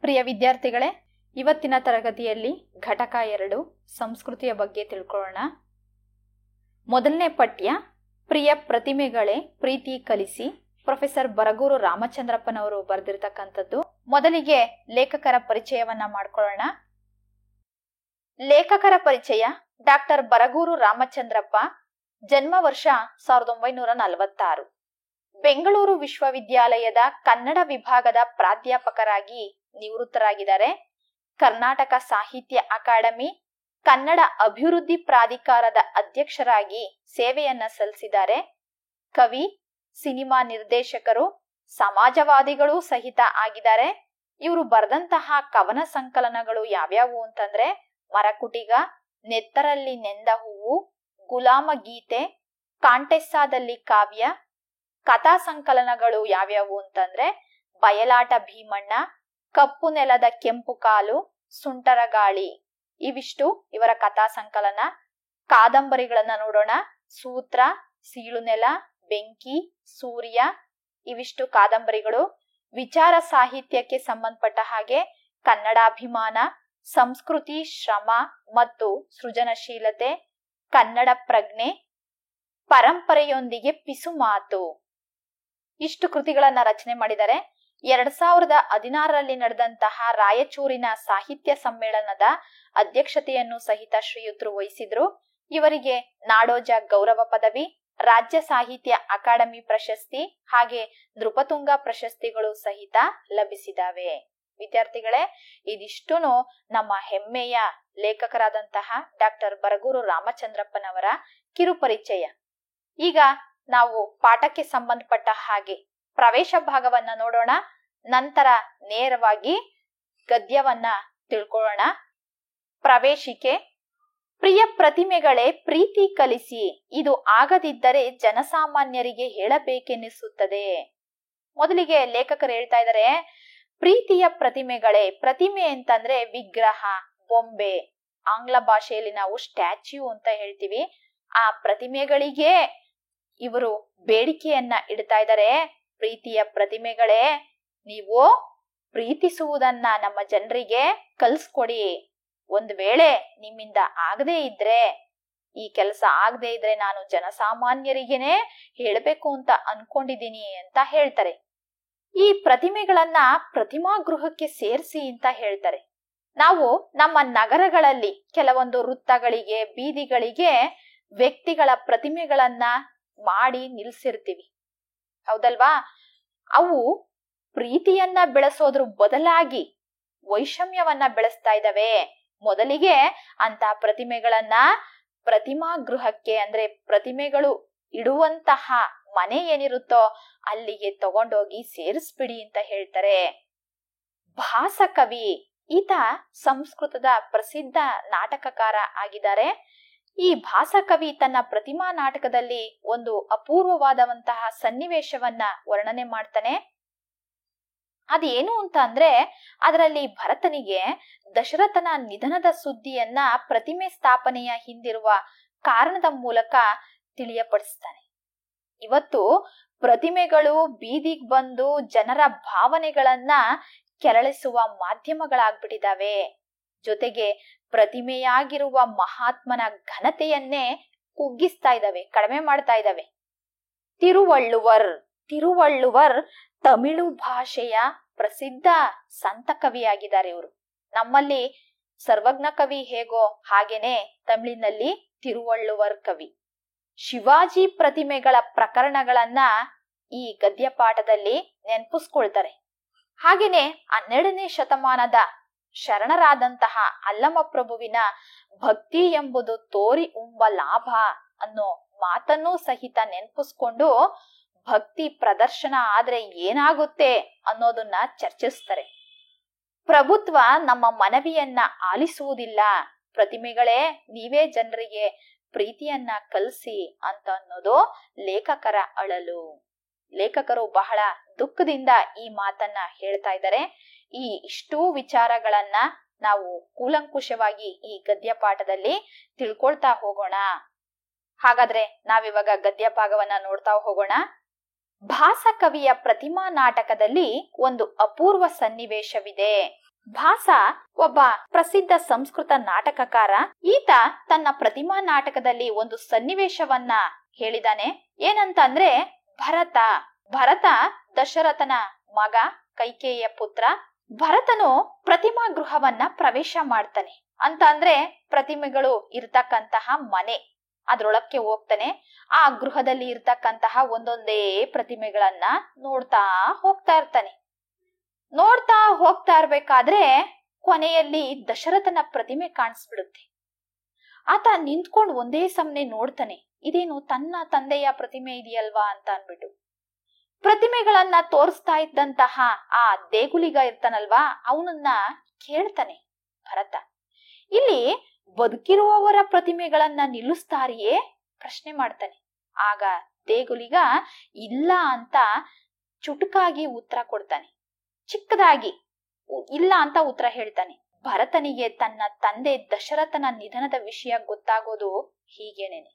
ಪ್ರಿಯ ವಿದ್ಯಾರ್ಥಿಗಳೇ, ಇವತ್ತಿನ ತರಗತಿಯಲ್ಲಿ ಘಟಕ 2 ಸಂಸ್ಕೃತಿಯ ಬಗ್ಗೆ ತಿಳ್ಕೊಳ್ಳೋಣ. ಮೊದಲನೇ ಪಠ್ಯ ಪ್ರಿಯ ಪ್ರತಿಮೆಗಳೇ ಪ್ರೀತಿ ಕಲಿಸಿ, ಪ್ರೊಫೆಸರ್ ಬರಗೂರು ರಾಮಚಂದ್ರಪ್ಪನವರು ಬರೆದಿರ್ತಕ್ಕಂಥದ್ದು. ಮೊದಲಿಗೆ ಲೇಖಕರ ಪರಿಚಯವನ್ನ ಮಾಡ್ಕೊಳ್ಳೋಣ. ಲೇಖಕರ ಪರಿಚಯ: ಡಾಕ್ಟರ್ ಬರಗೂರು ರಾಮಚಂದ್ರಪ್ಪ, ಜನ್ಮ ವರ್ಷ 1946, ಬೆಂಗಳೂರು ವಿಶ್ವವಿದ್ಯಾಲಯದ ಕನ್ನಡ ವಿಭಾಗದ ಪ್ರಾಧ್ಯಾಪಕರಾಗಿ ನಿವೃತ್ತರಾಗಿದ್ದಾರೆ. ಕರ್ನಾಟಕ ಸಾಹಿತ್ಯ ಅಕಾಡೆಮಿ ಕನ್ನಡ ಅಭಿವೃದ್ಧಿ ಪ್ರಾಧಿಕಾರದ ಅಧ್ಯಕ್ಷರಾಗಿ ಸೇವೆಯನ್ನ ಸಲ್ಲಿಸಿದ್ದಾರೆ. ಕವಿ, ಸಿನಿಮಾ ನಿರ್ದೇಶಕರು, ಸಮಾಜವಾದಿಗಳು ಸಹಿತ ಆಗಿದ್ದಾರೆ. ಇವರು ಬರೆದಂತಹ ಕವನ ಸಂಕಲನಗಳು ಯಾವ್ಯಾವು ಅಂತಂದ್ರೆ ಮರಕುಟಿಗ, ನೆತ್ತರಲ್ಲಿ ನೆಂದ ಹೂವು, ಗುಲಾಮ ಗೀತೆ, ಕಾಂಟೆಸ್ಸಾದಲ್ಲಿ ಕಾವ್ಯ. ಕಥಾ ಸಂಕಲನಗಳು ಯಾವ್ಯಾವು ಅಂತಂದ್ರೆ ಬಯಲಾಟ ಭೀಮಣ್ಣ, ಕಪ್ಪು ನೆಲದ ಕೆಂಪು ಕಾಲು, ಸುಂಟರ ಗಾಳಿ. ಇವಿಷ್ಟು ಇವರ ಕಥಾ ಸಂಕಲನ. ಕಾದಂಬರಿಗಳನ್ನ ನೋಡೋಣ. ಸೂತ್ರ, ಸೀಳುನೆಲ, ಬೆಂಕಿ, ಸೂರ್ಯ. ಇವಿಷ್ಟು ಕಾದಂಬರಿಗಳು. ವಿಚಾರ ಸಾಹಿತ್ಯಕ್ಕೆ ಸಂಬಂಧಪಟ್ಟ ಹಾಗೆ ಕನ್ನಡಾಭಿಮಾನ, ಸಂಸ್ಕೃತಿ, ಶ್ರಮ ಮತ್ತು ಸೃಜನಶೀಲತೆ, ಕನ್ನಡ ಪ್ರಜ್ಞೆ, ಪರಂಪರೆಯೊಂದಿಗೆ ಪಿಸುಮಾತು. ಇಷ್ಟು ಕೃತಿಗಳನ್ನ ರಚನೆ ಮಾಡಿದ್ದಾರೆ. 2016ರಲ್ಲಿ ನಡೆದಂತಹ ರಾಯಚೂರಿನ ಸಾಹಿತ್ಯ ಸಮ್ಮೇಳನದ ಅಧ್ಯಕ್ಷತೆಯನ್ನು ಸಹಿತ ಶ್ರೀಯುತರು ವಹಿಸಿದ್ರು. ಇವರಿಗೆ ನಾಡೋಜ ಗೌರವ ಪದವಿ, ರಾಜ್ಯ ಸಾಹಿತ್ಯ ಅಕಾಡೆಮಿ ಪ್ರಶಸ್ತಿ ಹಾಗೆ ನೃಪತುಂಗ ಪ್ರಶಸ್ತಿಗಳು ಸಹಿತ ಲಭಿಸಿದಾವೆ. ವಿದ್ಯಾರ್ಥಿಗಳೇ, ಇದಿಷ್ಟುನು ನಮ್ಮ ಹೆಮ್ಮೆಯ ಲೇಖಕರಾದಂತಹ ಡಾಕ್ಟರ್ ಬರಗೂರು ರಾಮಚಂದ್ರಪ್ಪನವರ ಕಿರುಪರಿಚಯ. ಈಗ ನಾವು ಪಾಠಕ್ಕೆ ಸಂಬಂಧಪಟ್ಟ ಹಾಗೆ ಪ್ರವೇಶ ಭಾಗವನ್ನ ನೋಡೋಣ. ನಂತರ ನೇರವಾಗಿ ಗದ್ಯವನ್ನ ತಿಳ್ಕೊಳ್ಳೋಣ. ಪ್ರವೇಶಿಕೆ: ಪ್ರಿಯ ಪ್ರತಿಮೆಗಳೇ ಪ್ರೀತಿ ಕಲಿಸಿ, ಇದು ಆಗದಿದ್ದರೆ ಜನಸಾಮಾನ್ಯರಿಗೆ ಹೇಳಬೇಕೆನ್ನಿಸುತ್ತದೆ. ಮೊದಲಿಗೆ ಲೇಖಕರು ಹೇಳ್ತಾ ಇದ್ದಾರೆ, ಪ್ರೀತಿಯ ಪ್ರತಿಮೆಗಳೇ. ಪ್ರತಿಮೆ ಅಂತಂದ್ರೆ ವಿಗ್ರಹ, ಬೊಂಬೆ. ಆಂಗ್ಲ ಭಾಷೆಯಲ್ಲಿ ನಾವು ಸ್ಟ್ಯಾಚ್ಯೂ ಅಂತ ಹೇಳ್ತೀವಿ. ಆ ಪ್ರತಿಮೆಗಳಿಗೆ ಇವರು ಬೇಡಿಕೆಯನ್ನ ಇಡ್ತಾ ಇದ್ದಾರೆ. ಪ್ರೀತಿಯ ಪ್ರತಿಮೆಗಳೇ, ನೀವು ಪ್ರೀತಿಸುವುದನ್ನ ನಮ್ಮ ಜನರಿಗೆ ಕಲಿಸ್ಕೊಡಿ. ಒಂದ್ ವೇಳೆ ನಿಮ್ಮಿಂದ ಆಗದೆ ಇದ್ರೆ, ಈ ಕೆಲಸ ಆಗದೆ ಇದ್ರೆ ನಾನು ಜನಸಾಮಾನ್ಯರಿಗೇನೆ ಹೇಳ್ಬೇಕು ಅಂತ ಅನ್ಕೊಂಡಿದೀನಿ ಅಂತ ಹೇಳ್ತಾರೆ. ಈ ಪ್ರತಿಮೆಗಳನ್ನ ಪ್ರತಿಮಾ ಗೃಹಕ್ಕೆ ಸೇರಿಸಿ ಅಂತ ಹೇಳ್ತಾರೆ. ನಾವು ನಮ್ಮ ನಗರಗಳಲ್ಲಿ ಕೆಲವೊಂದು ವೃತ್ತಗಳಿಗೆ, ಬೀದಿಗಳಿಗೆ ವ್ಯಕ್ತಿಗಳ ಪ್ರತಿಮೆಗಳನ್ನ ಮಾಡಿ ನಿಲ್ಸಿರ್ತೀವಿ, ಹೌದಲ್ವಾ? ಅವು ಪ್ರೀತಿಯನ್ನ ಬೆಳೆಸೋದ್ರ ಬದಲಾಗಿ ವೈಷಮ್ಯವನ್ನ ಬೆಳೆಸ್ತಾ ಇದ್ದಾವೆ. ಮೊದಲಿಗೆ ಅಂತ ಪ್ರತಿಮೆಗಳನ್ನ ಪ್ರತಿಮಾ ಗೃಹಕ್ಕೆ, ಅಂದ್ರೆ ಪ್ರತಿಮೆಗಳು ಇಡುವಂತಹ ಮನೆ ಏನಿರುತ್ತೋ ಅಲ್ಲಿಗೆ ತಗೊಂಡೋಗಿ ಸೇರಿಸ್ಬಿಡಿ ಅಂತ ಹೇಳ್ತಾರೆ. ಭಾಸಕವಿ, ಈತ ಸಂಸ್ಕೃತದ ಪ್ರಸಿದ್ಧ ನಾಟಕಕಾರ ಆಗಿದ್ದಾರೆ. ಈ ಭಾಸಕವಿ ತನ್ನ ಪ್ರತಿಮಾ ನಾಟಕದಲ್ಲಿ ಒಂದು ಅಪೂರ್ವವಾದಂತಹ ಸನ್ನಿವೇಶವನ್ನ ವರ್ಣನೆ ಮಾಡ್ತಾನೆ. ಅದೇನು ಅಂತ ಅಂದ್ರೆ, ಅದರಲ್ಲಿ ಭರತನಿಗೆ ದಶರಥನ ನಿಧನದ ಸುದ್ದಿಯನ್ನ ಪ್ರತಿಮೆ ಸ್ಥಾಪನೆಯ ಹಿಂದಿರುವ ಕಾರಣದ ಮೂಲಕ ತಿಳಿಯಪಡಿಸ್ತಾನೆ. ಇವತ್ತು ಪ್ರತಿಮೆಗಳು ಬೀದಿಗೆ ಬಂದು ಜನರ ಭಾವನೆಗಳನ್ನ ಕೆರಳಿಸುವ ಮಾಧ್ಯಮಗಳಾಗ್ಬಿಟ್ಟಿದಾವೆ. ಜೊತೆಗೆ ಪ್ರತಿಮೆಯಾಗಿರುವ ಮಹಾತ್ಮನ ಘನತೆಯನ್ನೇ ಕುಗ್ಗಿಸ್ತಾ ಇದ್ದಾವೆ, ಕಡಿಮೆ ಮಾಡ್ತಾ ಇದ್ದಾವೆ. ತಿರುವಳ್ಳುವರ್ ತಮಿಳು ಭಾಷೆಯ ಪ್ರಸಿದ್ಧ ಸಂತ ಕವಿಯಾಗಿದ್ದಾರೆ ಇವರು. ನಮ್ಮಲ್ಲಿ ಸರ್ವಜ್ಞ ಕವಿ ಹೇಗೋ ಹಾಗೇನೆ ತಮಿಳಿನಲ್ಲಿ ತಿರುವಳ್ಳುವರ್ ಕವಿ. ಶಿವಾಜಿ ಪ್ರತಿಮೆಗಳ ಪ್ರಕರಣಗಳನ್ನ ಈ ಗದ್ಯ ಪಾಠದಲ್ಲಿ ನೆನಪಿಸ್ಕೊಳ್ತಾರೆ. ಹಾಗೇನೆ 12ನೇ ಶತಮಾನದ ಶರಣರಾದಂತಹ ಅಲ್ಲಮ ಪ್ರಭುವಿನ ಭಕ್ತಿ ಎಂಬುದು ತೋರಿ ಉಂಬ ಲಾಭ ಅನ್ನೋ ಮಾತನ್ನೂ ಸಹಿತ ನೆನಪಿಸ್ಕೊಂಡು ಭಕ್ತಿ ಪ್ರದರ್ಶನ ಆದ್ರೆ ಏನಾಗುತ್ತೆ ಅನ್ನೋದನ್ನ ಚರ್ಚಿಸ್ತಾರೆ. ಪ್ರಭುತ್ವ ನಮ್ಮ ಮನವಿಯನ್ನ ಆಲಿಸುವುದಿಲ್ಲ. ಪ್ರತಿಮೆಗಳೇ, ನೀವೇ ಜನರಿಗೆ ಪ್ರೀತಿಯನ್ನ ಕಲಿಸಿ ಅಂತ ಅನ್ನೋದು ಲೇಖಕರ ಅಳಲು. ಲೇಖಕರು ಬಹಳ ದುಃಖದಿಂದ ಈ ಮಾತನ್ನ ಹೇಳ್ತಾ ಇದ್ದಾರೆ. ಈ ಇಷ್ಟೂ ವಿಚಾರಗಳನ್ನ ನಾವು ಕೂಲಂಕುಷವಾಗಿ ಈ ಗದ್ಯ ಪಾಠದಲ್ಲಿ ತಿಳ್ಕೊಳ್ತಾ ಹೋಗೋಣ. ಹಾಗಾದ್ರೆ ನಾವಿವಾಗ ಗದ್ಯ ಭಾಗವನ್ನ ನೋಡ್ತಾ ಹೋಗೋಣ. ಭಾಸಕವಿಯ ಪ್ರತಿಮಾ ನಾಟಕದಲ್ಲಿ ಒಂದು ಅಪೂರ್ವ ಸನ್ನಿವೇಶವಿದೆ. ಭಾಸ ಒಬ್ಬ ಪ್ರಸಿದ್ಧ ಸಂಸ್ಕೃತ ನಾಟಕಕಾರ. ಈತ ತನ್ನ ಪ್ರತಿಮಾ ನಾಟಕದಲ್ಲಿ ಒಂದು ಸನ್ನಿವೇಶವನ್ನ ಹೇಳಿದಾನೆ. ಏನಂತ ಅಂದ್ರೆ, ಭರತ ದಶರಥನ ಮಗ, ಕೈಕೇಯಿಯ ಪುತ್ರ. ಭರತನು ಪ್ರತಿಮಾ ಗೃಹವನ್ನ ಪ್ರವೇಶ ಮಾಡ್ತಾನೆ. ಅಂತ ಅಂದ್ರೆ ಪ್ರತಿಮೆಗಳು ಇರ್ತಕ್ಕಂತಹ ಮನೆ, ಅದ್ರೊಳಕ್ಕೆ ಹೋಗ್ತಾನೆ. ಆ ಗೃಹದಲ್ಲಿ ಇರ್ತಕ್ಕಂತಹ ಒಂದೊಂದೇ ಪ್ರತಿಮೆಗಳನ್ನ ನೋಡ್ತಾ ಹೋಗ್ತಾ ಇರ್ಬೇಕಾದ್ರೆ ಕೊನೆಯಲ್ಲಿ ದಶರಥನ ಪ್ರತಿಮೆ ಕಾಣಿಸ್ಬಿಡುತ್ತೆ. ಆತ ನಿಂತ್ಕೊಂಡು ಒಂದೇ ಸಮನೆ ನೋಡ್ತಾನೆ, ಇದೇನು ತನ್ನ ತಂದೆಯ ಪ್ರತಿಮೆ ಇದೆಯಲ್ವಾ ಅಂತ ಅನ್ಬಿಟ್ಟು. ಪ್ರತಿಮೆಗಳನ್ನ ತೋರಿಸ್ತಾ ಇದ್ದಂತಹ ಆ ದೇಗುಲಿಗ ಇರ್ತಾನಲ್ವಾ, ಅವನನ್ನ ಕೇಳ್ತಾನೆ ಭರತ, ಇಲ್ಲಿ ಬದುಕಿರುವವರ ಪ್ರತಿಮೆಗಳನ್ನ ನಿಲ್ಲಿಸ್ತಾರಿಯೇ ಪ್ರಶ್ನೆ ಮಾಡ್ತಾನೆ. ಆಗ ದೇಗುಲಿಗ ಇಲ್ಲ ಅಂತ ಚುಟುಕಾಗಿ ಉತ್ತರ ಕೊಡ್ತಾನೆ, ಚಿಕ್ಕದಾಗಿ ಇಲ್ಲ ಅಂತ ಉತ್ತರ ಹೇಳ್ತಾನೆ. ಭರತನಿಗೆ ತನ್ನ ತಂದೆ ದಶರಥನ ನಿಧನದ ವಿಷಯ ಗೊತ್ತಾಗೋದು ಹೀಗೇನೇನೆ.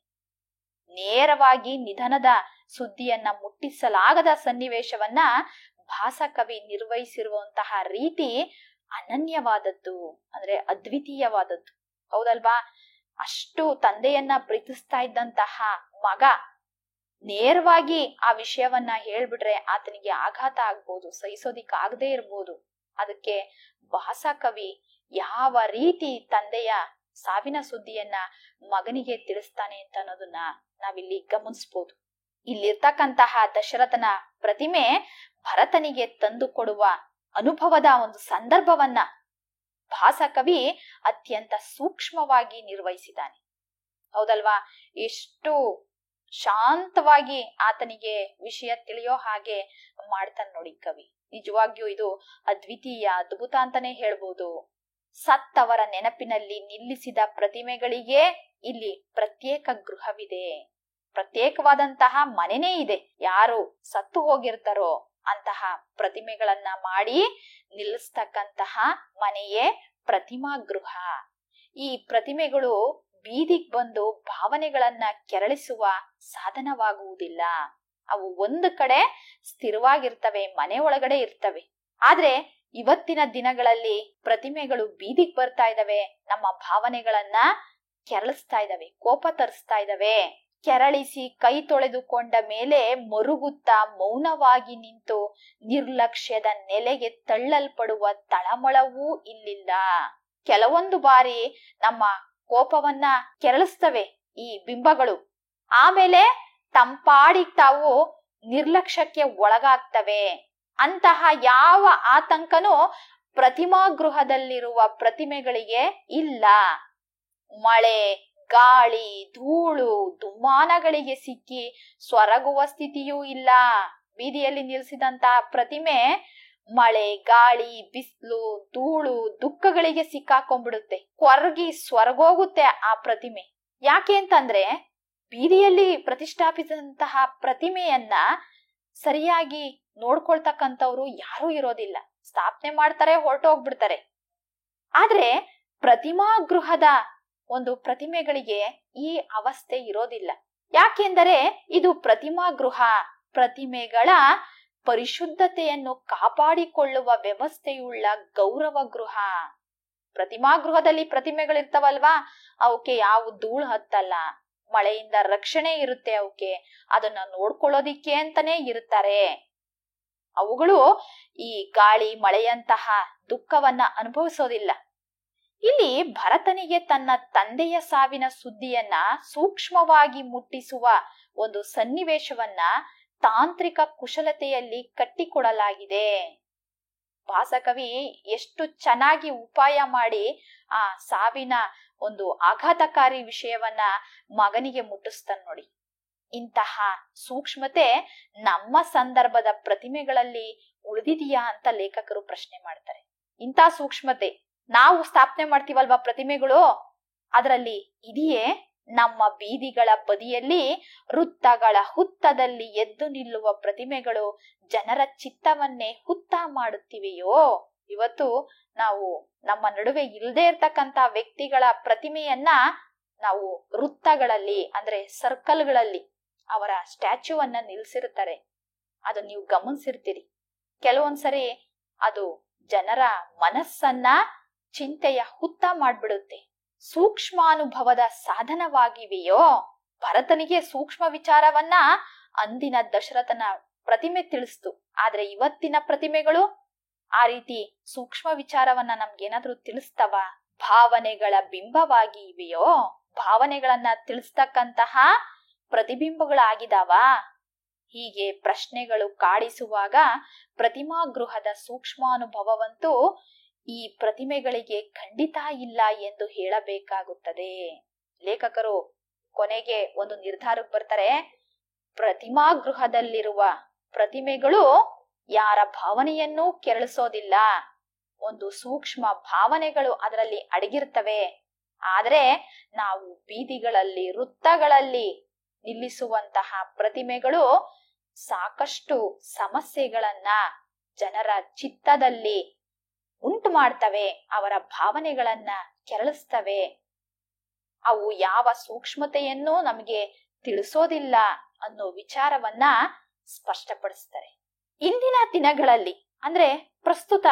ನೇರವಾಗಿ ನಿಧನದ ಸುದ್ದಿಯನ್ನ ಮುಟ್ಟಿಸಲಾಗದ ಸನ್ನಿವೇಶವನ್ನ ಭಾಸಕವಿ ನಿರ್ವಹಿಸಿರುವಂತಹ ರೀತಿ ಅನನ್ಯವಾದದ್ದು, ಅಂದ್ರೆ ಅದ್ವಿತೀಯವಾದದ್ದು. ಹೌದಲ್ವಾ? ಅಷ್ಟು ತಂದೆಯನ್ನ ಪ್ರೀತಿಸ್ತಾ ಇದ್ದಂತಹ ಮಗ ನೇರವಾಗಿ ಆ ವಿಷಯವನ್ನ ಹೇಳ್ಬಿಟ್ರೆ ಆತನಿಗೆ ಆಘಾತ ಆಗ್ಬೋದು, ಸಹಿಸೋದಿಕ್ ಆಗದೆ ಇರ್ಬೋದು. ಅದಕ್ಕೆ ಭಾಸಕವಿ ಯಾವ ರೀತಿ ತಂದೆಯ ಸಾವಿನ ಸುದ್ದಿಯನ್ನ ಮಗನಿಗೆ ತಿಳಿಸ್ತಾನೆ ಅಂತ ಅನ್ನೋದನ್ನ ನಾವಿಲ್ಲಿ ಗಮನಿಸಬಹುದು. ಇಲ್ಲಿರ್ತಕ್ಕಂತಹ ದಶರಥನ ಪ್ರತಿಮೆ ಭರತನಿಗೆ ತಂದು ಕೊಡುವ ಅನುಭವದ ಒಂದು ಸಂದರ್ಭವನ್ನ ಭಾಸಕವಿ ಅತ್ಯಂತ ಸೂಕ್ಷ್ಮವಾಗಿ ನಿರ್ವಹಿಸಿದ್ದಾನೆ. ಹೌದಲ್ವಾ? ಎಷ್ಟು ಶಾಂತವಾಗಿ ಆತನಿಗೆ ವಿಷಯ ತಿಳಿಯೋ ಹಾಗೆ ಮಾಡ್ತಾನೆ ನೋಡಿ ಕವಿ. ನಿಜವಾಗಿಯೂ ಇದು ಅದ್ವಿತೀಯ, ಅದ್ಭುತ ಅಂತಾನೆ ಹೇಳ್ಬೋದು. ಸತ್ತವರ ನೆನಪಿನಲ್ಲಿ ನಿಲ್ಲಿಸಿದ ಪ್ರತಿಮೆಗಳಿಗೆ ಇಲ್ಲಿ ಪ್ರತ್ಯೇಕ ಗೃಹವಿದೆ, ಪ್ರತ್ಯೇಕವಾದಂತಹ ಮನೆನೇ ಇದೆ. ಯಾರು ಸತ್ತು ಹೋಗಿರ್ತಾರೋ ಅಂತಹ ಪ್ರತಿಮೆಗಳನ್ನ ಮಾಡಿ ನಿಲ್ಲಿಸ್ತಕ್ಕಂತಹ ಮನೆಯೇ ಪ್ರತಿಮಾ ಗೃಹ. ಈ ಪ್ರತಿಮೆಗಳು ಬೀದಿಗೆ ಬಂದು ಭಾವನೆಗಳನ್ನ ಕೆರಳಿಸುವ ಸಾಧನವಾಗುವುದಿಲ್ಲ. ಅವು ಒಂದು ಕಡೆ ಸ್ಥಿರವಾಗಿರ್ತವೆ, ಮನೆ ಒಳಗಡೆ ಇರ್ತವೆ. ಆದ್ರೆ ಇವತ್ತಿನ ದಿನಗಳಲ್ಲಿ ಪ್ರತಿಮೆಗಳು ಬೀದಿಗೆ ಬರ್ತಾ ಇದಾವೆ, ನಮ್ಮ ಭಾವನೆಗಳನ್ನ ಕೆರಳಿಸ್ತಾ ಇದಾವೆ, ಕೋಪ ತರಿಸ್ತಾ ಇದಾವೆ. ಕೆರಳಿಸಿ ಕೈ ತೊಳೆದುಕೊಂಡ ಮೇಲೆ ಮರುಗುತ್ತಾ ಮೌನವಾಗಿ ನಿಂತು ನಿರ್ಲಕ್ಷ್ಯದ ನೆಲೆಗೆ ತಳ್ಳಲ್ಪಡುವ ತಳಮಳವೂ ಇಲ್ಲಿಲ್ಲ. ಕೆಲವೊಂದು ಬಾರಿ ನಮ್ಮ ಕೋಪವನ್ನ ಕೆರಳಿಸ್ತವೆ ಈ ಬಿಂಬಗಳು, ಆಮೇಲೆ ತಂಪಾಡಿಗೆ ತಾವು ನಿರ್ಲಕ್ಷ್ಯಕ್ಕೆ ಒಳಗಾಗ್ತವೆ. ಅಂತಹ ಯಾವ ಆತಂಕನೂ ಪ್ರತಿಮಾ ಗೃಹದಲ್ಲಿರುವ ಪ್ರತಿಮೆಗಳಿಗೆ ಇಲ್ಲ. ಮಳೆ, ಗಾಳಿ, ಧೂಳು, ದುಮ್ಮಾನಗಳಿಗೆ ಸಿಕ್ಕಿ ಸೊರಗುವ ಸ್ಥಿತಿಯೂ ಇಲ್ಲ. ಬೀದಿಯಲ್ಲಿ ನಿಲ್ಲಿಸಿದಂತಹ ಪ್ರತಿಮೆ ಮಳೆ, ಗಾಳಿ, ಬಿಸಿಲು, ಧೂಳು, ದುಃಖಗಳಿಗೆ ಸಿಕ್ಕಾಕೊಂಡ್ಬಿಡುತ್ತೆ, ಕೊರಗಿ ಸ್ವರ್ಗೋಗುತ್ತೆ ಆ ಪ್ರತಿಮೆ. ಯಾಕೆ ಅಂತಂದ್ರೆ ಬೀದಿಯಲ್ಲಿ ಪ್ರತಿಷ್ಠಾಪಿಸಿದಂತಹ ಪ್ರತಿಮೆಯನ್ನ ಸರಿಯಾಗಿ ನೋಡ್ಕೊಳ್ತಕ್ಕಂಥವ್ರು ಯಾರೂ ಇರೋದಿಲ್ಲ. ಸ್ಥಾಪನೆ ಮಾಡ್ತಾರೆ, ಹೊರಟೋಗ್ಬಿಡ್ತಾರೆ. ಆದ್ರೆ ಪ್ರತಿಮಾ ಗೃಹದ ಒಂದು ಪ್ರತಿಮೆಗಳಿಗೆ ಈ ಅವಸ್ಥೆ ಇರೋದಿಲ್ಲ. ಯಾಕೆಂದರೆ ಇದು ಪ್ರತಿಮಾ ಗೃಹ. ಪ್ರತಿಮೆಗಳ ಪರಿಶುದ್ಧತೆಯನ್ನು ಕಾಪಾಡಿಕೊಳ್ಳುವ ವ್ಯವಸ್ಥೆಯುಳ್ಳ ಗೌರವ ಗೃಹ. ಪ್ರತಿಮಾ ಗೃಹದಲ್ಲಿ ಪ್ರತಿಮೆಗಳಿರ್ತಾವಲ್ವಾ, ಅವಕ್ಕೆ ಯಾವ ಧೂಳು ಹತ್ತಲ್ಲ, ಮಳೆಯಿಂದ ರಕ್ಷಣೆ ಇರುತ್ತೆ. ಅವಕ್ಕೆ ಅದನ್ನ ನೋಡ್ಕೊಳ್ಳೋದಿಕ್ಕೆ ಅಂತಾನೆ ಇರ್ತಾರೆ. ಅವುಗಳು ಈ ಗಾಳಿ, ಮಳೆಯಂತಹ ದುಃಖವನ್ನ ಅನುಭವಿಸೋದಿಲ್ಲ. ಇಲ್ಲಿ ಭರತನಿಗೆ ತನ್ನ ತಂದೆಯ ಸಾವಿನ ಸುದ್ದಿಯನ್ನ ಸೂಕ್ಷ್ಮವಾಗಿ ಮುಟ್ಟಿಸುವ ಒಂದು ಸನ್ನಿವೇಶವನ್ನ ತಾಂತ್ರಿಕ ಕುಶಲತೆಯಲ್ಲಿ ಕಟ್ಟಿಕೊಡಲಾಗಿದೆ. ಭಾಸಕವಿ ಎಷ್ಟು ಚೆನ್ನಾಗಿ ಉಪಾಯ ಮಾಡಿ ಆ ಸಾವಿನ ಒಂದು ಆಘಾತಕಾರಿ ವಿಷಯವನ್ನ ಮಗನಿಗೆ ಮುಟ್ಟಿಸ್ತಾನೆ ನೋಡಿ. ಇಂತಹ ಸೂಕ್ಷ್ಮತೆ ನಮ್ಮ ಸಂದರ್ಭದ ಪ್ರತಿಮೆಗಳಲ್ಲಿ ಉಳಿದಿದೆಯಾ ಅಂತ ಲೇಖಕರು ಪ್ರಶ್ನೆ ಮಾಡ್ತಾರೆ. ಇಂತಹ ಸೂಕ್ಷ್ಮತೆ ನಾವು ಸ್ಥಾಪನೆ ಮಾಡ್ತೀವಲ್ವಾ ಪ್ರತಿಮೆಗಳು, ಅದರಲ್ಲಿ ಇದೆಯೇ? ನಮ್ಮ ಬೀದಿಗಳ ಬದಿಯಲ್ಲಿ ವೃತ್ತಗಳ ಹುತ್ತದಲ್ಲಿ ಎದ್ದು ನಿಲ್ಲುವ ಪ್ರತಿಮೆಗಳು ಜನರ ಚಿತ್ತವನ್ನೇ ಹುತ್ತ ಮಾಡುತ್ತಿವೆಯೋ? ಇವತ್ತು ನಾವು ನಮ್ಮ ನಡುವೆ ಇಲ್ಲದೆ ಇರ್ತಕ್ಕಂತ ವ್ಯಕ್ತಿಗಳ ಪ್ರತಿಮೆಯನ್ನ ನಾವು ವೃತ್ತಗಳಲ್ಲಿ ಅಂದ್ರೆ ಸರ್ಕಲ್ಗಳಲ್ಲಿ ಅವರ ಸ್ಟ್ಯಾಚ್ಯೂವನ್ನ ನಿಲ್ಸಿರ್ತಾರೆ. ಅದು ನೀವು ಗಮನಿಸಿರ್ತೀರಿ. ಕೆಲವೊಂದ್ಸರಿ ಅದು ಜನರ ಮನಸ್ಸನ್ನ ಚಿಂತೆಯ ಹುತ್ತ ಮಾಡ್ಬಿಡುತ್ತೆ. ಸೂಕ್ಷ್ಮಾನುಭವದ ಸಾಧನವಾಗಿವೆಯೋ? ಭರತನಿಗೆ ಸೂಕ್ಷ್ಮ ವಿಚಾರವನ್ನ ಅಂದಿನ ದಶರಥನ ಪ್ರತಿಮೆ ತಿಳಿಸ್ತು. ಆದ್ರೆ ಇವತ್ತಿನ ಪ್ರತಿಮೆಗಳು ಆ ರೀತಿ ಸೂಕ್ಷ್ಮ ವಿಚಾರವನ್ನ ನಮ್ಗೇನಾದ್ರೂ ತಿಳಿಸ್ತವ? ಭಾವನೆಗಳ ಬಿಂಬವಾಗಿ ಇವೆಯೋ? ಭಾವನೆಗಳನ್ನ ತಿಳಿಸ್ತಕ್ಕಂತಹ ಪ್ರತಿಬಿಂಬಗಳಾಗಿದಾವ? ಹೀಗೆ ಪ್ರಶ್ನೆಗಳು ಕಾಡಿಸುವಾಗ ಪ್ರತಿಮಾ ಗೃಹದ ಸೂಕ್ಷ್ಮಾನುಭವವಂತೂ ಈ ಪ್ರತಿಮೆಗಳಿಗೆ ಖಂಡಿತ ಇಲ್ಲ ಎಂದು ಹೇಳಬೇಕಾಗುತ್ತದೆ. ಲೇಖಕರು ಕೊನೆಗೆ ಒಂದು ನಿರ್ಧಾರಕ್ಕೆ ಬರ್ತಾರೆ. ಪ್ರತಿಮಾ ಗೃಹದಲ್ಲಿರುವ ಪ್ರತಿಮೆಗಳು ಯಾರ ಭಾವನೆಯನ್ನೂ ಕೆರಳಿಸೋದಿಲ್ಲ. ಒಂದು ಸೂಕ್ಷ್ಮ ಭಾವನೆಗಳು ಅದರಲ್ಲಿ ಅಡಗಿರ್ತವೆ. ಆದ್ರೆ ನಾವು ಬೀದಿಗಳಲ್ಲಿ, ವೃತ್ತಗಳಲ್ಲಿ ನಿಲ್ಲಿಸುವಂತಹ ಪ್ರತಿಮೆಗಳು ಸಾಕಷ್ಟು ಸಮಸ್ಯೆಗಳನ್ನ ಜನರ ಚಿತ್ತದಲ್ಲಿ ಉಂಟು ಮಾಡ್ತವೆ. ಅವರ ಭಾವನೆಗಳನ್ನ ಕೆರಳಿಸ್ತವೆ. ಅವು ಯಾವ ಸೂಕ್ಷ್ಮತೆಯನ್ನು ನಮಗೆ ತಿಳಿಸೋದಿಲ್ಲ ಅನ್ನೋ ವಿಚಾರವನ್ನ ಸ್ಪಷ್ಟಪಡಿಸ್ತಾರೆ. ಇಂದಿನ ದಿನಗಳಲ್ಲಿ ಅಂದ್ರೆ ಪ್ರಸ್ತುತ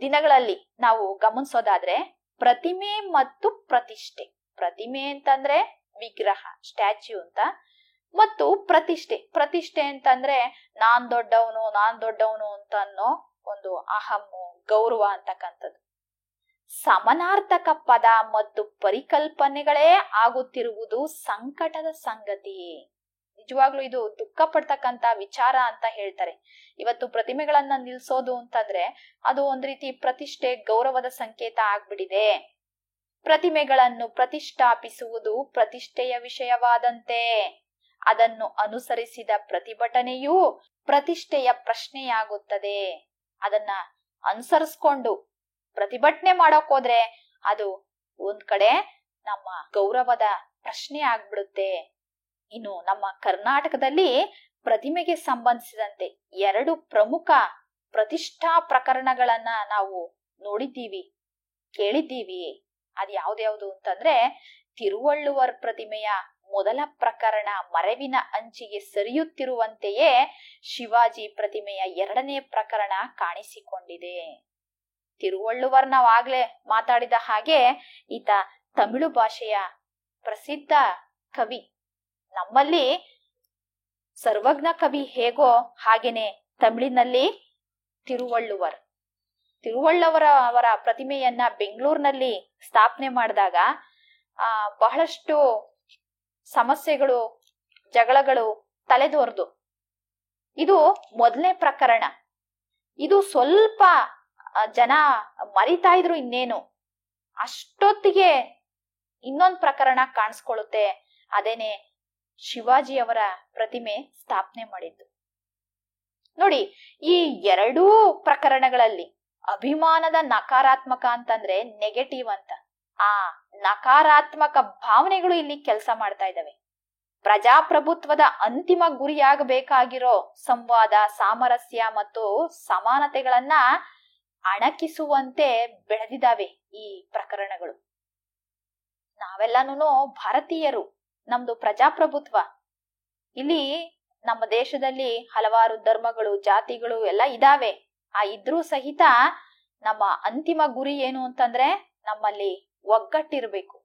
ದಿನಗಳಲ್ಲಿ ನಾವು ಗಮನಿಸೋದಾದ್ರೆ ಪ್ರತಿಮೆ ಮತ್ತು ಪ್ರತಿಷ್ಠೆ. ಪ್ರತಿಮೆ ಅಂತಂದ್ರೆ ವಿಗ್ರಹ, ಸ್ಟ್ಯಾಚ್ಯೂ ಅಂತ, ಮತ್ತು ಪ್ರತಿಷ್ಠೆ ಅಂತಂದ್ರೆ ನಾನ್ ದೊಡ್ಡವನು ಅಂತ ಅನ್ನೋ ಒಂದು ಅಹಮ್ಮು, ಗೌರವ ಅಂತಕ್ಕಂಥದ್ದು. ಸಮನಾರ್ಥಕ ಪದ ಮತ್ತು ಪರಿಕಲ್ಪನೆಗಳೇ ಆಗುತ್ತಿರುವುದು ಸಂಕಟದ ಸಂಗತಿ. ನಿಜವಾಗ್ಲೂ ಇದು ದುಃಖ ಪಡ್ತಕ್ಕಂತ ವಿಚಾರ ಅಂತ ಹೇಳ್ತಾರೆ. ಇವತ್ತು ಪ್ರತಿಮೆಗಳನ್ನ ನಿಲ್ಸೋದು ಅಂತಂದ್ರೆ ಅದು ಒಂದ್ ರೀತಿ ಪ್ರತಿಷ್ಠೆ, ಗೌರವದ ಸಂಕೇತ ಆಗ್ಬಿಟ್ಟಿದೆ. ಪ್ರತಿಮೆಗಳನ್ನು ಪ್ರತಿಷ್ಠಾಪಿಸುವುದು ಪ್ರತಿಷ್ಠೆಯ ವಿಷಯವಾದಂತೆ ಅದನ್ನು ಅನುಸರಿಸಿದ ಪ್ರತಿಭಟನೆಯೂ ಪ್ರತಿಷ್ಠೆಯ ಪ್ರಶ್ನೆಯಾಗುತ್ತದೆ. ಅದನ್ನ ಅನುಸರಿಸ್ಕೊಂಡು ಪ್ರತಿಭಟನೆ ಮಾಡೋಕ್ ಹೋದ್ರೆ ಅದು ಒಂದ್ ಕಡೆ ನಮ್ಮ ಗೌರವದ ಪ್ರಶ್ನೆ ಆಗ್ಬಿಡುತ್ತೆ. ಇನ್ನು ನಮ್ಮ ಕರ್ನಾಟಕದಲ್ಲಿ ಪ್ರತಿಮೆಗೆ ಸಂಬಂಧಿಸಿದಂತೆ 2 ಪ್ರಮುಖ ಪ್ರತಿಷ್ಠಾ ಪ್ರಕರಣಗಳನ್ನ ನಾವು ನೋಡಿದ್ದೀವಿ, ಕೇಳಿದ್ದೀವಿ. ಅದ್ ಯಾವ್ದ್ಯಾವ್ದು ಅಂತಂದ್ರೆ ತಿರುವಳ್ಳುವರ್ ಪ್ರತಿಮೆಯ ಮೊದಲ ಪ್ರಕರಣ ಮರೆವಿನ ಅಂಚಿಗೆ ಸರಿಯುತ್ತಿರುವಂತೆಯೇ ಶಿವಾಜಿ ಪ್ರತಿಮೆಯ 2ನೇ ಪ್ರಕರಣ ಕಾಣಿಸಿಕೊಂಡಿದೆ. ತಿರುವಳ್ಳುವರ್ ನಾವು ಆಗ್ಲೇ ಮಾತಾಡಿದ ಹಾಗೆ ಈತ ತಮಿಳು ಭಾಷೆಯ ಪ್ರಸಿದ್ಧ ಕವಿ. ನಮ್ಮಲ್ಲಿ ಸರ್ವಜ್ಞ ಕವಿ ಹೇಗೋ ಹಾಗೇನೆ ತಮಿಳಿನಲ್ಲಿ ತಿರುವಳ್ಳುವರ್ ಅವರ ಪ್ರತಿಮೆಯನ್ನ ಬೆಂಗಳೂರಿನಲ್ಲಿ ಸ್ಥಾಪನೆ ಮಾಡಿದಾಗ ಬಹಳಷ್ಟು ಸಮಸ್ಯೆಗಳು, ಜಗಳಗಳು ತಲೆದೋರ್ದು. ಇದು ಮೊದಲನೇ ಪ್ರಕರಣ. ಇದು ಸ್ವಲ್ಪ ಜನ ಮರಿತಾ ಇದ್ರು, ಇನ್ನೇನು ಅಷ್ಟೊತ್ತಿಗೆ ಇನ್ನೊಂದು ಪ್ರಕರಣ ಕಾಣಿಸ್ಕೊಳ್ಳುತ್ತೆ. ಅದೇನೆ ಶಿವಾಜಿ ಅವರ ಪ್ರತಿಮೆ ಸ್ಥಾಪನೆ ಮಾಡಿದ್ದು. ನೋಡಿ, ಈ 2 ಪ್ರಕರಣಗಳಲ್ಲಿ ಅಭಿಮಾನದ ನಕಾರಾತ್ಮಕ ಅಂತಂದ್ರೆ ನೆಗೆಟಿವ್ ಅಂತ, ಆ ನಕಾರಾತ್ಮಕ ಭಾವನೆಗಳು ಇಲ್ಲಿ ಕೆಲಸ ಮಾಡ್ತಾ ಇದ್ದಾವೆ. ಪ್ರಜಾಪ್ರಭುತ್ವದ ಅಂತಿಮ ಗುರಿಯಾಗಬೇಕಾಗಿರೋ ಸಂವಾದ, ಸಾಮರಸ್ಯ ಮತ್ತು ಸಮಾನತೆಗಳನ್ನ ಅಣಕಿಸುವಂತೆ ಬೆಳೆದಿದ್ದಾವೆ ಈ ಪ್ರಕರಣಗಳು. ನಾವೆಲ್ಲಾನು ಭಾರತೀಯರು, ನಮ್ದು ಪ್ರಜಾಪ್ರಭುತ್ವ. ಇಲ್ಲಿ ನಮ್ಮ ದೇಶದಲ್ಲಿ ಹಲವಾರು ಧರ್ಮಗಳು, ಜಾತಿಗಳು ಎಲ್ಲ ಇದಾವೆ. ಇದ್ರೂ ಸಹಿತ ನಮ್ಮ ಅಂತಿಮ ಗುರಿ ಏನು ಅಂತಂದ್ರೆ ನಮ್ಮಲ್ಲಿ ಒಗ್ಗಟ್ಟಿರ್ಬೇಕು,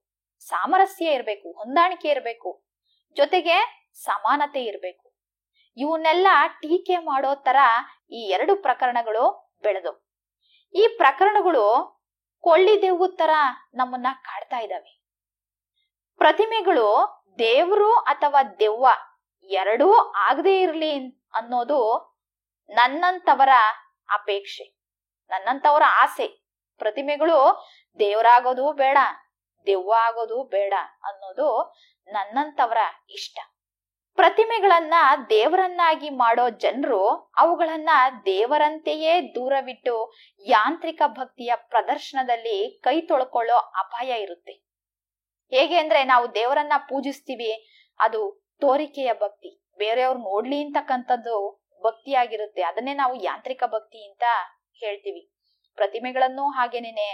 ಸಾಮರಸ್ಯ ಇರ್ಬೇಕು, ಹೊಂದಾಣಿಕೆ ಇರ್ಬೇಕು, ಜೊತೆಗೆ ಸಮಾನತೆ ಇರ್ಬೇಕು. ಇವನ್ನೆಲ್ಲ ಟೀಕೆ ಮಾಡೋ ತರ ಈ 2 ಪ್ರಕರಣಗಳು ಬೆಳೆದು, ಈ ಪ್ರಕರಣಗಳು ಕೊಳ್ಳಿದೆವ್ವು ತರ ನಮ್ಮನ್ನ ಕಾಡ್ತಾ ಇದ್ದಾವೆ. ಪ್ರತಿಮೆಗಳು ದೇವ್ರು ಅಥವಾ ದೆವ್ವ ಎರಡೂ ಆಗದೆ ಇರ್ಲಿ ಅನ್ನೋದು ನನ್ನಂತವರ ಅಪೇಕ್ಷೆ, ನನ್ನಂತವರ ಆಸೆ. ಪ್ರತಿಮೆಗಳು ದೇವರಾಗೋದು ಬೇಡ, ದೆವ್ವ ಆಗೋದು ಬೇಡ ಅನ್ನೋದು ನನ್ನಂತವರ ಇಷ್ಟ. ಪ್ರತಿಮೆಗಳನ್ನ ದೇವರನ್ನಾಗಿ ಮಾಡೋ ಜನರು ಅವುಗಳನ್ನ ದೇವರಂತೆಯೇ ದೂರವಿಟ್ಟು ಯಾಂತ್ರಿಕ ಭಕ್ತಿಯ ಪ್ರದರ್ಶನದಲ್ಲಿ ಕೈ ತೊಳ್ಕೊಳ್ಳೋ ಅಪಾಯ ಇರುತ್ತೆ. ಹೇಗೆ ಅಂದ್ರೆ, ನಾವು ದೇವರನ್ನ ಪೂಜಿಸ್ತೀವಿ, ಅದು ತೋರಿಕೆಯ ಭಕ್ತಿ, ಬೇರೆಯವ್ರು ನೋಡ್ಲಿ ಅಂತಕ್ಕಂಥದ್ದು ಭಕ್ತಿಯಾಗಿರುತ್ತೆ. ಅದನ್ನೇ ನಾವು ಯಾಂತ್ರಿಕ ಭಕ್ತಿ ಅಂತ ಹೇಳ್ತೀವಿ. ಪ್ರತಿಮೆಗಳನ್ನು ಹಾಗೇನೇನೆ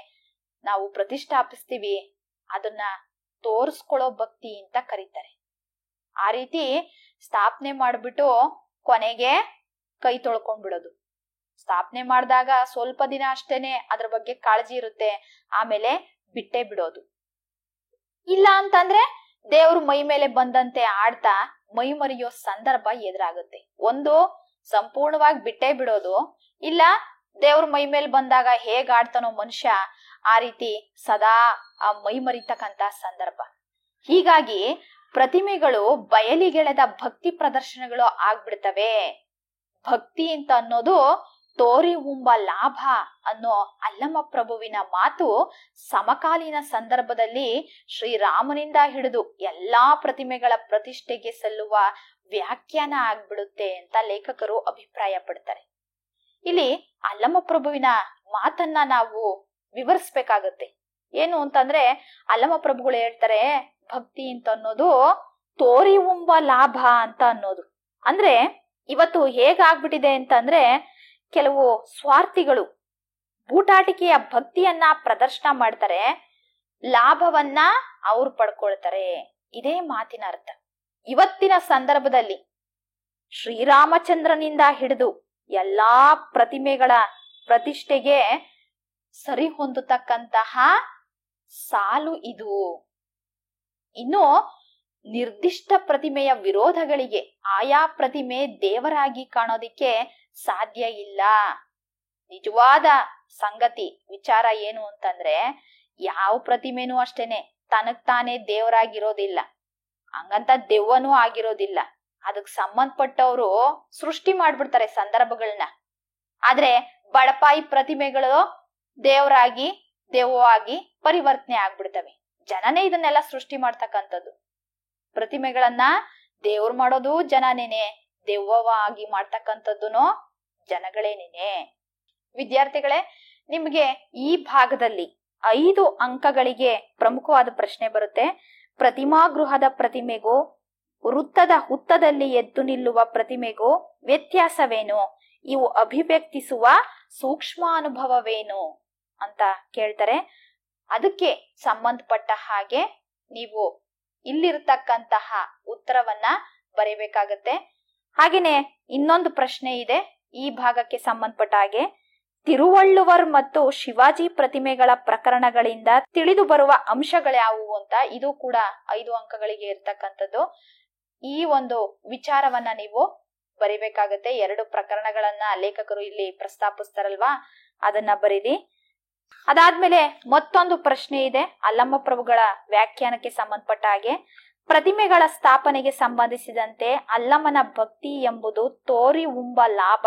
ನಾವು ಪ್ರತಿಷ್ಠಾಪಿಸ್ತೀವಿ, ಅದನ್ನ ತೋರಿಸ್ಕೊಳ್ಳೋ ಭಕ್ತಿ ಅಂತ ಕರೀತಾರೆ. ಆ ರೀತಿ ಸ್ಥಾಪನೆ ಮಾಡ್ಬಿಟ್ಟು ಕೊನೆಗೆ ಕೈ ತೊಳ್ಕೊಂಡ್ಬಿಡೋದು. ಸ್ಥಾಪನೆ ಮಾಡಿದಾಗ ಸ್ವಲ್ಪ ದಿನ ಅಷ್ಟೇನೆ ಅದ್ರ ಬಗ್ಗೆ ಕಾಳಜಿ ಇರುತ್ತೆ, ಆಮೇಲೆ ಬಿಟ್ಟೇ ಬಿಡೋದು. ಇಲ್ಲ ಅಂತಂದ್ರೆ ದೇವ್ರ ಮೈ ಮೇಲೆ ಬಂದಂತೆ ಆಡ್ತಾ ಮೈ ಮರೆಯೋ ಸಂದರ್ಭ ಎದುರಾಗುತ್ತೆ. ಒಂದು ಸಂಪೂರ್ಣವಾಗಿ ಬಿಟ್ಟೇ ಬಿಡೋದು, ಇಲ್ಲ ದೇವ್ರ ಮೈ ಮೇಲೆ ಬಂದಾಗ ಹೇಗ್ ಆಡ್ತಾನೋ ಮನುಷ್ಯ ಆ ರೀತಿ ಸದಾ ಆ ಮೈ ಮರಿತಕ್ಕಂತ ಸಂದರ್ಭ. ಹೀಗಾಗಿ ಪ್ರತಿಮೆಗಳು ಬಯಲಿಗೆಳೆದ ಭಕ್ತಿ ಪ್ರದರ್ಶನಗಳು ಆಗ್ಬಿಡ್ತವೆ. ಭಕ್ತಿ ಅಂತ ಅನ್ನೋದು ತೋರಿ ಉಂಬ ಲಾಭ ಅನ್ನೋ ಅಲ್ಲಮ ಪ್ರಭುವಿನ ಮಾತು ಸಮಕಾಲೀನ ಸಂದರ್ಭದಲ್ಲಿ ಶ್ರೀರಾಮನಿಂದ ಹಿಡಿದು ಎಲ್ಲಾ ಪ್ರತಿಮೆಗಳ ಪ್ರತಿಷ್ಠೆಗೆ ಸಲ್ಲುವ ವ್ಯಾಖ್ಯಾನ ಆಗ್ಬಿಡುತ್ತೆ ಅಂತ ಲೇಖಕರು ಅಭಿಪ್ರಾಯ ಪಡ್ತಾರೆ. ಇಲ್ಲಿ ಅಲ್ಲಮ ಪ್ರಭುವಿನ ಮಾತನ್ನ ನಾವು ವಿವರಿಸ್ಬೇಕಾಗತ್ತೆ. ಏನು ಅಂತಂದ್ರೆ ಅಲ್ಲಮ ಪ್ರಭುಗಳು ಹೇಳ್ತಾರೆ, ಭಕ್ತಿ ಅಂತ ಅನ್ನೋದು ತೋರಿ ಉಂಬ ಲಾಭ ಅಂತ ಅನ್ನೋದು. ಅಂದ್ರೆ ಇವತ್ತು ಹೇಗಾಗ್ಬಿಟ್ಟಿದೆ ಅಂತಂದ್ರೆ, ಕೆಲವು ಸ್ವಾರ್ಥಿಗಳು ಬೂಟಾಟಿಕೆಯ ಭಕ್ತಿಯನ್ನ ಪ್ರದರ್ಶನ ಮಾಡ್ತಾರೆ, ಲಾಭವನ್ನ ಅವ್ರು ಪಡ್ಕೊಳ್ತಾರೆ. ಇದೇ ಮಾತಿನ ಅರ್ಥ. ಇವತ್ತಿನ ಸಂದರ್ಭದಲ್ಲಿ ಶ್ರೀರಾಮಚಂದ್ರನಿಂದ ಹಿಡಿದು ಎಲ್ಲಾ ಪ್ರತಿಮೆಗಳ ಪ್ರತಿಷ್ಠೆಗೆ ಸರಿ ಹೊಂದತಕ್ಕಂತಹ ಸಾಲು ಇದು. ಇನ್ನು ನಿರ್ದಿಷ್ಟ ಪ್ರತಿಮೆಯ ವಿರೋಧಗಳಿಗೆ ಆಯಾ ಪ್ರತಿಮೆ ದೇವರಾಗಿ ಕಾಣೋದಿಕ್ಕೆ ಸಾಧ್ಯ ಇಲ್ಲ. ನಿಜವಾದ ಸಂಗತಿ ವಿಚಾರ ಏನು ಅಂತಂದ್ರೆ, ಯಾವ ಪ್ರತಿಮೆನೂ ಅಷ್ಟೇನೆ ತನಗ್ ತಾನೇ ದೇವರಾಗಿರೋದಿಲ್ಲ, ಹಂಗಂತ ದೆವ್ವನೂ ಆಗಿರೋದಿಲ್ಲ. ಅದಕ್ ಸಂಬಂಧಪಟ್ಟವರು ಸೃಷ್ಟಿ ಮಾಡ್ಬಿಡ್ತಾರೆ ಸಂದರ್ಭಗಳನ್ನ. ಆದ್ರೆ ಬಡಪಾಯಿ ಪ್ರತಿಮೆಗಳು ದೇವರಾಗಿ ದೆವ್ವವಾಗಿ ಪರಿವರ್ತನೆ ಆಗ್ಬಿಡ್ತವೆ. ಜನನೇ ಇದನ್ನೆಲ್ಲ ಸೃಷ್ಟಿ ಮಾಡ್ತಕ್ಕಂಥದ್ದು. ಪ್ರತಿಮೆಗಳನ್ನ ದೇವ್ರು ಮಾಡೋದು ಜನನೇನೆ, ದೆವ್ವವಾಗಿ ಮಾಡ್ತಕ್ಕಂಥದ್ದುನು ಜನಗಳೇನೇನೆ. ವಿದ್ಯಾರ್ಥಿಗಳೇ, ನಿಮ್ಗೆ ಈ ಭಾಗದಲ್ಲಿ 5 ಅಂಕಗಳಿಗೆ ಪ್ರಮುಖವಾದ ಪ್ರಶ್ನೆ ಬರುತ್ತೆ. ಪ್ರತಿಮಾ ಗೃಹದ ಪ್ರತಿಮೆಗೂ ವೃತ್ತದ ಹುತ್ತದಲ್ಲಿ ಎದ್ದು ನಿಲ್ಲುವ ಪ್ರತಿಮೆಗೂ ವ್ಯತ್ಯಾಸವೇನು? ಇವು ಅಭಿವ್ಯಕ್ತಿಸುವ ಸೂಕ್ಷ್ಮ ಅನುಭವವೇನು ಅಂತ ಕೇಳ್ತಾರೆ. ಅದಕ್ಕೆ ಸಂಬಂಧಪಟ್ಟ ಹಾಗೆ ನೀವು ಇಲ್ಲಿರ್ತಕ್ಕಂತಹ ಉತ್ತರವನ್ನ ಬರೀಬೇಕಾಗತ್ತೆ. ಹಾಗೇನೆ ಇನ್ನೊಂದು ಪ್ರಶ್ನೆ ಇದೆ ಈ ಭಾಗಕ್ಕೆ ಸಂಬಂಧಪಟ್ಟ ಹಾಗೆ. ತಿರುವಳ್ಳುವರ್ ಮತ್ತು ಶಿವಾಜಿ ಪ್ರತಿಮೆಗಳ ಪ್ರಕರಣಗಳಿಂದ ತಿಳಿದು ಬರುವ ಅಂಶಗಳ್ಯಾವುವು ಅಂತ. ಇದು ಕೂಡ 5 ಅಂಕಗಳಿಗೆ ಇರ್ತಕ್ಕಂಥದ್ದು. ಈ ಒಂದು ವಿಚಾರವನ್ನ ನೀವು ಬರಿಬೇಕಾಗತ್ತೆ. 2 ಪ್ರಕರಣಗಳನ್ನ ಲೇಖಕರು ಇಲ್ಲಿ ಪ್ರಸ್ತಾಪಿಸ್ತಾರಲ್ವಾ, ಅದನ್ನ ಬರೀರಿ. ಅದಾದ್ಮೇಲೆ ಮತ್ತೊಂದು ಪ್ರಶ್ನೆ ಇದೆ ಅಲ್ಲಮ್ಮ ಪ್ರಭುಗಳ ವ್ಯಾಖ್ಯಾನಕ್ಕೆ ಸಂಬಂಧಪಟ್ಟ ಹಾಗೆ. ಪ್ರತಿಮೆಗಳ ಸ್ಥಾಪನೆಗೆ ಸಂಬಂಧಿಸಿದಂತೆ ಅಲ್ಲಮನ ಭಕ್ತಿ ಎಂಬುದು ತೋರಿ ಉಂಬ ಲಾಭ.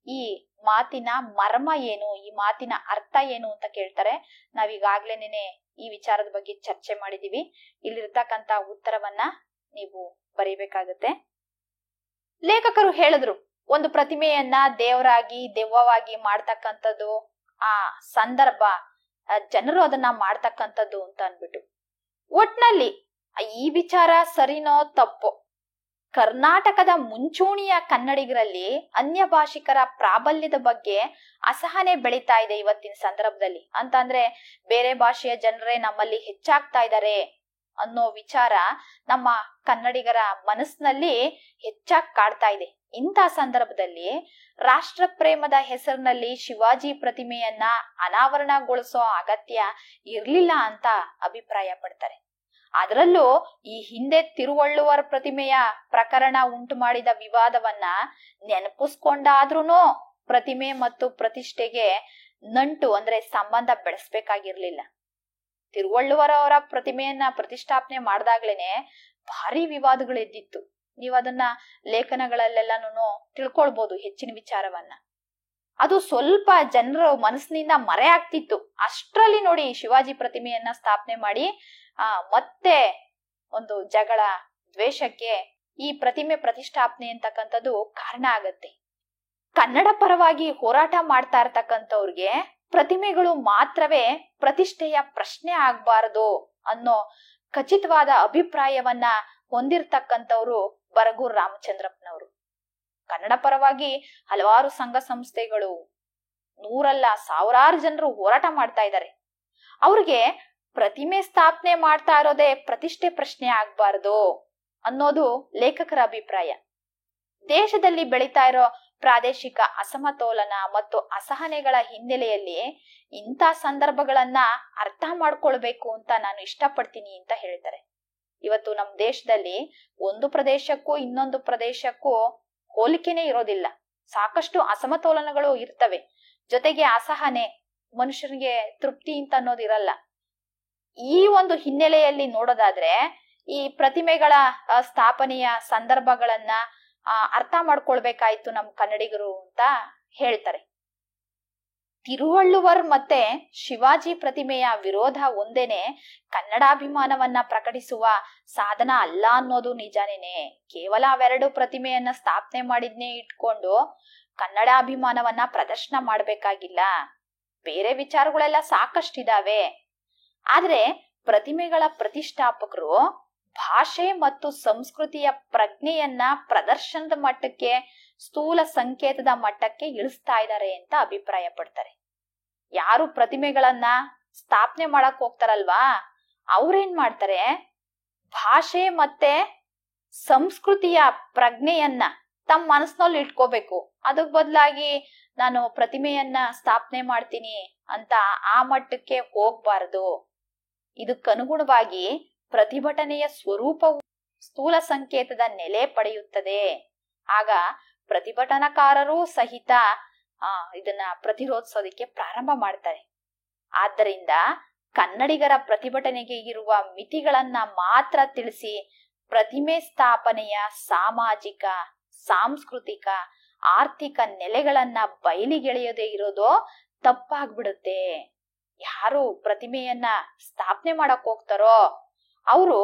ಈ ಮಾತಿನ ಮರ್ಮ ಏನು, ಈ ಮಾತಿನ ಅರ್ಥ ಏನು ಅಂತ ಕೇಳ್ತಾರೆ. ನಾವೀಗಾಗ್ಲೇನೆ ಈ ವಿಚಾರದ ಬಗ್ಗೆ ಚರ್ಚೆ ಮಾಡಿದೀವಿ. ಇಲ್ಲಿರ್ತಕ್ಕಂತ ಉತ್ತರವನ್ನ ನೀವು ಬರೀಬೇಕಾಗತ್ತೆ. ಲೇಖಕರು ಹೇಳಿದ್ರು, ಒಂದು ಪ್ರತಿಮೆಯನ್ನ ದೇವರಾಗಿ ದೆವ್ವವಾಗಿ ಮಾಡ್ತಕ್ಕಂಥದ್ದು ಆ ಸಂದರ್ಭ, ಜನರು ಅದನ್ನ ಮಾಡ್ತಕ್ಕಂಥದ್ದು ಅಂತ ಅನ್ಬಿಟ್ಟು. ಒಟ್ನಲ್ಲಿ ಈ ವಿಚಾರ ಸರಿನೋ ತಪ್ಪೋ, ಕರ್ನಾಟಕದ ಮುಂಚೂಣಿಯ ಕನ್ನಡಿಗರಲ್ಲಿ ಅನ್ಯ ಭಾಷಿಕರ ಪ್ರಾಬಲ್ಯದ ಬಗ್ಗೆ ಅಸಹನೆ ಬೆಳೀತಾ ಇದೆ ಇವತ್ತಿನ ಸಂದರ್ಭದಲ್ಲಿ. ಅಂತಂದ್ರೆ ಬೇರೆ ಭಾಷೆಯ ಜನರೇ ನಮ್ಮಲ್ಲಿ ಹೆಚ್ಚಾಗ್ತಾ ಇದ್ದಾರೆ ಅನ್ನೋ ವಿಚಾರ ನಮ್ಮ ಕನ್ನಡಿಗರ ಮನಸ್ಸಿನಲ್ಲಿ ಹೆಚ್ಚಾಗಿ ಕಾಡ್ತಾ ಇದೆ. ಇಂಥ ಸಂದರ್ಭದಲ್ಲಿ ರಾಷ್ಟ್ರ ಪ್ರೇಮದ ಹೆಸರಿನಲ್ಲಿ ಶಿವಾಜಿ ಪ್ರತಿಮೆಯನ್ನ ಅನಾವರಣಗೊಳಿಸೋ ಅಗತ್ಯ ಇರ್ಲಿಲ್ಲ ಅಂತ ಅಭಿಪ್ರಾಯ ಪಡ್ತಾರೆ. ಅದರಲ್ಲೂ ಈ ಹಿಂದೆ ತಿರುವಳ್ಳುವರ್ ಪ್ರತಿಮೆಯ ಪ್ರಕರಣ ಉಂಟು ಮಾಡಿದ ವಿವಾದವನ್ನ ನೆನಪಿಸ್ಕೊಂಡಾದ್ರೂ ಪ್ರತಿಮೆ ಮತ್ತು ಪ್ರತಿಷ್ಠೆಗೆ ನಂಟು ಅಂದ್ರೆ ಸಂಬಂಧ ಬೆಳೆಸ್ಬೇಕಾಗಿರ್ಲಿಲ್ಲ. ತಿರುವಳ್ಳುವರ ಅವರ ಪ್ರತಿಮೆಯನ್ನ ಪ್ರತಿಷ್ಠಾಪನೆ ಮಾಡ್ದಾಗ್ಲೇನೆ ಭಾರಿ ವಿವಾದಗಳು ಎದ್ದಿತ್ತು. ನೀವ್ ಅದನ್ನ ಲೇಖನಗಳಲ್ಲೆಲ್ಲಾನು ತಿಳ್ಕೊಳ್ಬಹುದು ಹೆಚ್ಚಿನ ವಿಚಾರವನ್ನ. ಅದು ಸ್ವಲ್ಪ ಜನರ ಮನಸ್ಸಿನಿಂದ ಮರೆ ಆಗ್ತಿತ್ತು. ಅಷ್ಟ್ರಲ್ಲಿ ನೋಡಿ ಶಿವಾಜಿ ಪ್ರತಿಮೆಯನ್ನ ಸ್ಥಾಪನೆ ಮಾಡಿ ಮತ್ತೆ ಒಂದು ಜಗಳ ದ್ವೇಷಕ್ಕೆ ಈ ಪ್ರತಿಮೆ ಪ್ರತಿಷ್ಠಾಪನೆ ಅಂತಕ್ಕಂಥದ್ದು ಕಾರಣ ಆಗತ್ತೆ. ಕನ್ನಡ ಪರವಾಗಿ ಹೋರಾಟ ಮಾಡ್ತಾ ಇರ್ತಕ್ಕಂಥವ್ರಿಗೆ ಪ್ರತಿಮೆಗಳು ಮಾತ್ರವೇ ಪ್ರತಿಷ್ಠೆಯ ಪ್ರಶ್ನೆ ಆಗ್ಬಾರದು ಅನ್ನೋ ಖಚಿತವಾದ ಅಭಿಪ್ರಾಯವನ್ನ ಹೊಂದಿರ್ತಕ್ಕಂಥವ್ರು ಬರಗೂರು ರಾಮಚಂದ್ರಪ್ಪನವರು. ಕನ್ನಡ ಪರವಾಗಿ ಹಲವಾರು ಸಂಘ ಸಂಸ್ಥೆಗಳು, 100 ಸಾವಿರಾರು ಜನರು ಹೋರಾಟ ಮಾಡ್ತಾ ಇದ್ದಾರೆ. ಅವ್ರಿಗೆ ಪ್ರತಿಮೆ ಸ್ಥಾಪನೆ ಮಾಡ್ತಾ ಇರೋದೇ ಪ್ರತಿಷ್ಠೆ ಪ್ರಶ್ನೆ ಆಗ್ಬಾರ್ದು ಅನ್ನೋದು ಲೇಖಕರ ಅಭಿಪ್ರಾಯ. ದೇಶದಲ್ಲಿ ಬೆಳೀತಾ ಇರೋ ಪ್ರಾದೇಶಿಕ ಅಸಮತೋಲನ ಮತ್ತು ಅಸಹನೆಗಳ ಹಿನ್ನೆಲೆಯಲ್ಲಿ ಇಂಥ ಸಂದರ್ಭಗಳನ್ನ ಅರ್ಥ ಮಾಡ್ಕೊಳ್ಬೇಕು ಅಂತ ನಾನು ಇಷ್ಟಪಡ್ತೀನಿ ಅಂತ ಹೇಳ್ತಾರೆ. ಇವತ್ತು ನಮ್ಮ ದೇಶದಲ್ಲಿ ಒಂದು ಪ್ರದೇಶಕ್ಕೂ ಇನ್ನೊಂದು ಪ್ರದೇಶಕ್ಕೂ ಹೋಲಿಕೆನೇ ಇರೋದಿಲ್ಲ. ಸಾಕಷ್ಟು ಅಸಮತೋಲನಗಳು ಇರ್ತವೆ. ಜೊತೆಗೆ ಅಸಹನೆ, ಮನುಷ್ಯನಿಗೆ ತೃಪ್ತಿ ಅಂತ ಅನ್ನೋದಿರಲ್ಲ. ಈ ಒಂದು ಹಿನ್ನೆಲೆಯಲ್ಲಿ ನೋಡೋದಾದ್ರೆ ಈ ಪ್ರತಿಮೆಗಳ ಸ್ಥಾಪನೆಯ ಸಂದರ್ಭಗಳನ್ನ ಅರ್ಥ ಮಾಡ್ಕೊಳ್ಬೇಕಾಯ್ತು ನಮ್ ಕನ್ನಡಿಗರು ಅಂತ ಹೇಳ್ತಾರೆ. ತಿರುವಳ್ಳುವರ್ ಮತ್ತೆ ಶಿವಾಜಿ ಪ್ರತಿಮೆಯ ವಿರೋಧ ಒಂದೇನೆ ಕನ್ನಡಾಭಿಮಾನವನ್ನ ಪ್ರಕಟಿಸುವ ಸಾಧನ ಅಲ್ಲ ಅನ್ನೋದು ನಿಜಾನೇನೆ. ಕೇವಲ ಅವೆರಡು ಪ್ರತಿಮೆಯನ್ನ ಸ್ಥಾಪನೆ ಮಾಡಿದ್ನೇ ಇಟ್ಕೊಂಡು ಕನ್ನಡಾಭಿಮಾನವನ್ನ ಪ್ರದರ್ಶನ ಮಾಡ್ಬೇಕಾಗಿಲ್ಲ. ಬೇರೆ ವಿಚಾರಗಳೆಲ್ಲ ಸಾಕಷ್ಟಿದಾವೆ. ಆದ್ರೆ ಪ್ರತಿಮೆಗಳ ಪ್ರತಿಷ್ಠಾಪಕರು ಭಾಷೆ ಮತ್ತು ಸಂಸ್ಕೃತಿಯ ಪ್ರಜ್ಞೆಯನ್ನ ಪ್ರದರ್ಶನದ ಮಟ್ಟಕ್ಕೆ, ಸ್ಥೂಲ ಸಂಕೇತದ ಮಟ್ಟಕ್ಕೆ ಇಳಿಸ್ತಾ ಇದ್ದಾರೆ ಅಂತ ಅಭಿಪ್ರಾಯ ಪಡ್ತಾರೆ. ಯಾರು ಪ್ರತಿಮೆಗಳನ್ನ ಸ್ಥಾಪನೆ ಮಾಡಕ್ ಹೋಗ್ತಾರಲ್ವಾ, ಅವ್ರೇನ್ ಮಾಡ್ತಾರೆ, ಭಾಷೆ ಮತ್ತೆ ಸಂಸ್ಕೃತಿಯ ಪ್ರಜ್ಞೆಯನ್ನ ತಮ್ಮ ಮನಸ್ಸಿನಲ್ಲಿ ಇಟ್ಕೋಬೇಕು. ಅದಕ್ ಬದಲಾಗಿ ನಾನು ಪ್ರತಿಮೆಯನ್ನ ಸ್ಥಾಪನೆ ಮಾಡ್ತೀನಿ ಅಂತ ಆ ಮಟ್ಟಕ್ಕೆ ಹೋಗ್ಬಾರದು. ಇದಕ್ಕನುಗುಣವಾಗಿ ಪ್ರತಿಭಟನೆಯ ಸ್ವರೂಪವು ಸ್ಥೂಲ ಸಂಕೇತದ ನೆಲೆ ಪಡೆಯುತ್ತದೆ. ಆಗ ಪ್ರತಿಭಟನಾಕಾರರು ಸಹಿತ ಇದನ್ನ ಪ್ರತಿರೋಧಿಸೋದಕ್ಕೆ ಪ್ರಾರಂಭ ಮಾಡ್ತಾರೆ. ಆದ್ದರಿಂದ ಕನ್ನಡಿಗರ ಪ್ರತಿಭಟನೆಗೆ ಇರುವ ಮಿತಿಗಳನ್ನ ಮಾತ್ರ ತಿಳಿಸಿ ಪ್ರತಿಮೆ ಸ್ಥಾಪನೆಯ ಸಾಮಾಜಿಕ, ಸಾಂಸ್ಕೃತಿಕ, ಆರ್ಥಿಕ ನೆಲೆಗಳನ್ನ ಬಯಲಿಗೆಳೆಯದೇ ಇರೋದು ತಪ್ಪಾಗ್ಬಿಡುತ್ತೆ. ಯಾರು ಪ್ರತಿಮೆಯನ್ನ ಸ್ಥಾಪನೆ ಮಾಡಕ್ ಹೋಗ್ತಾರೋ ಅವರು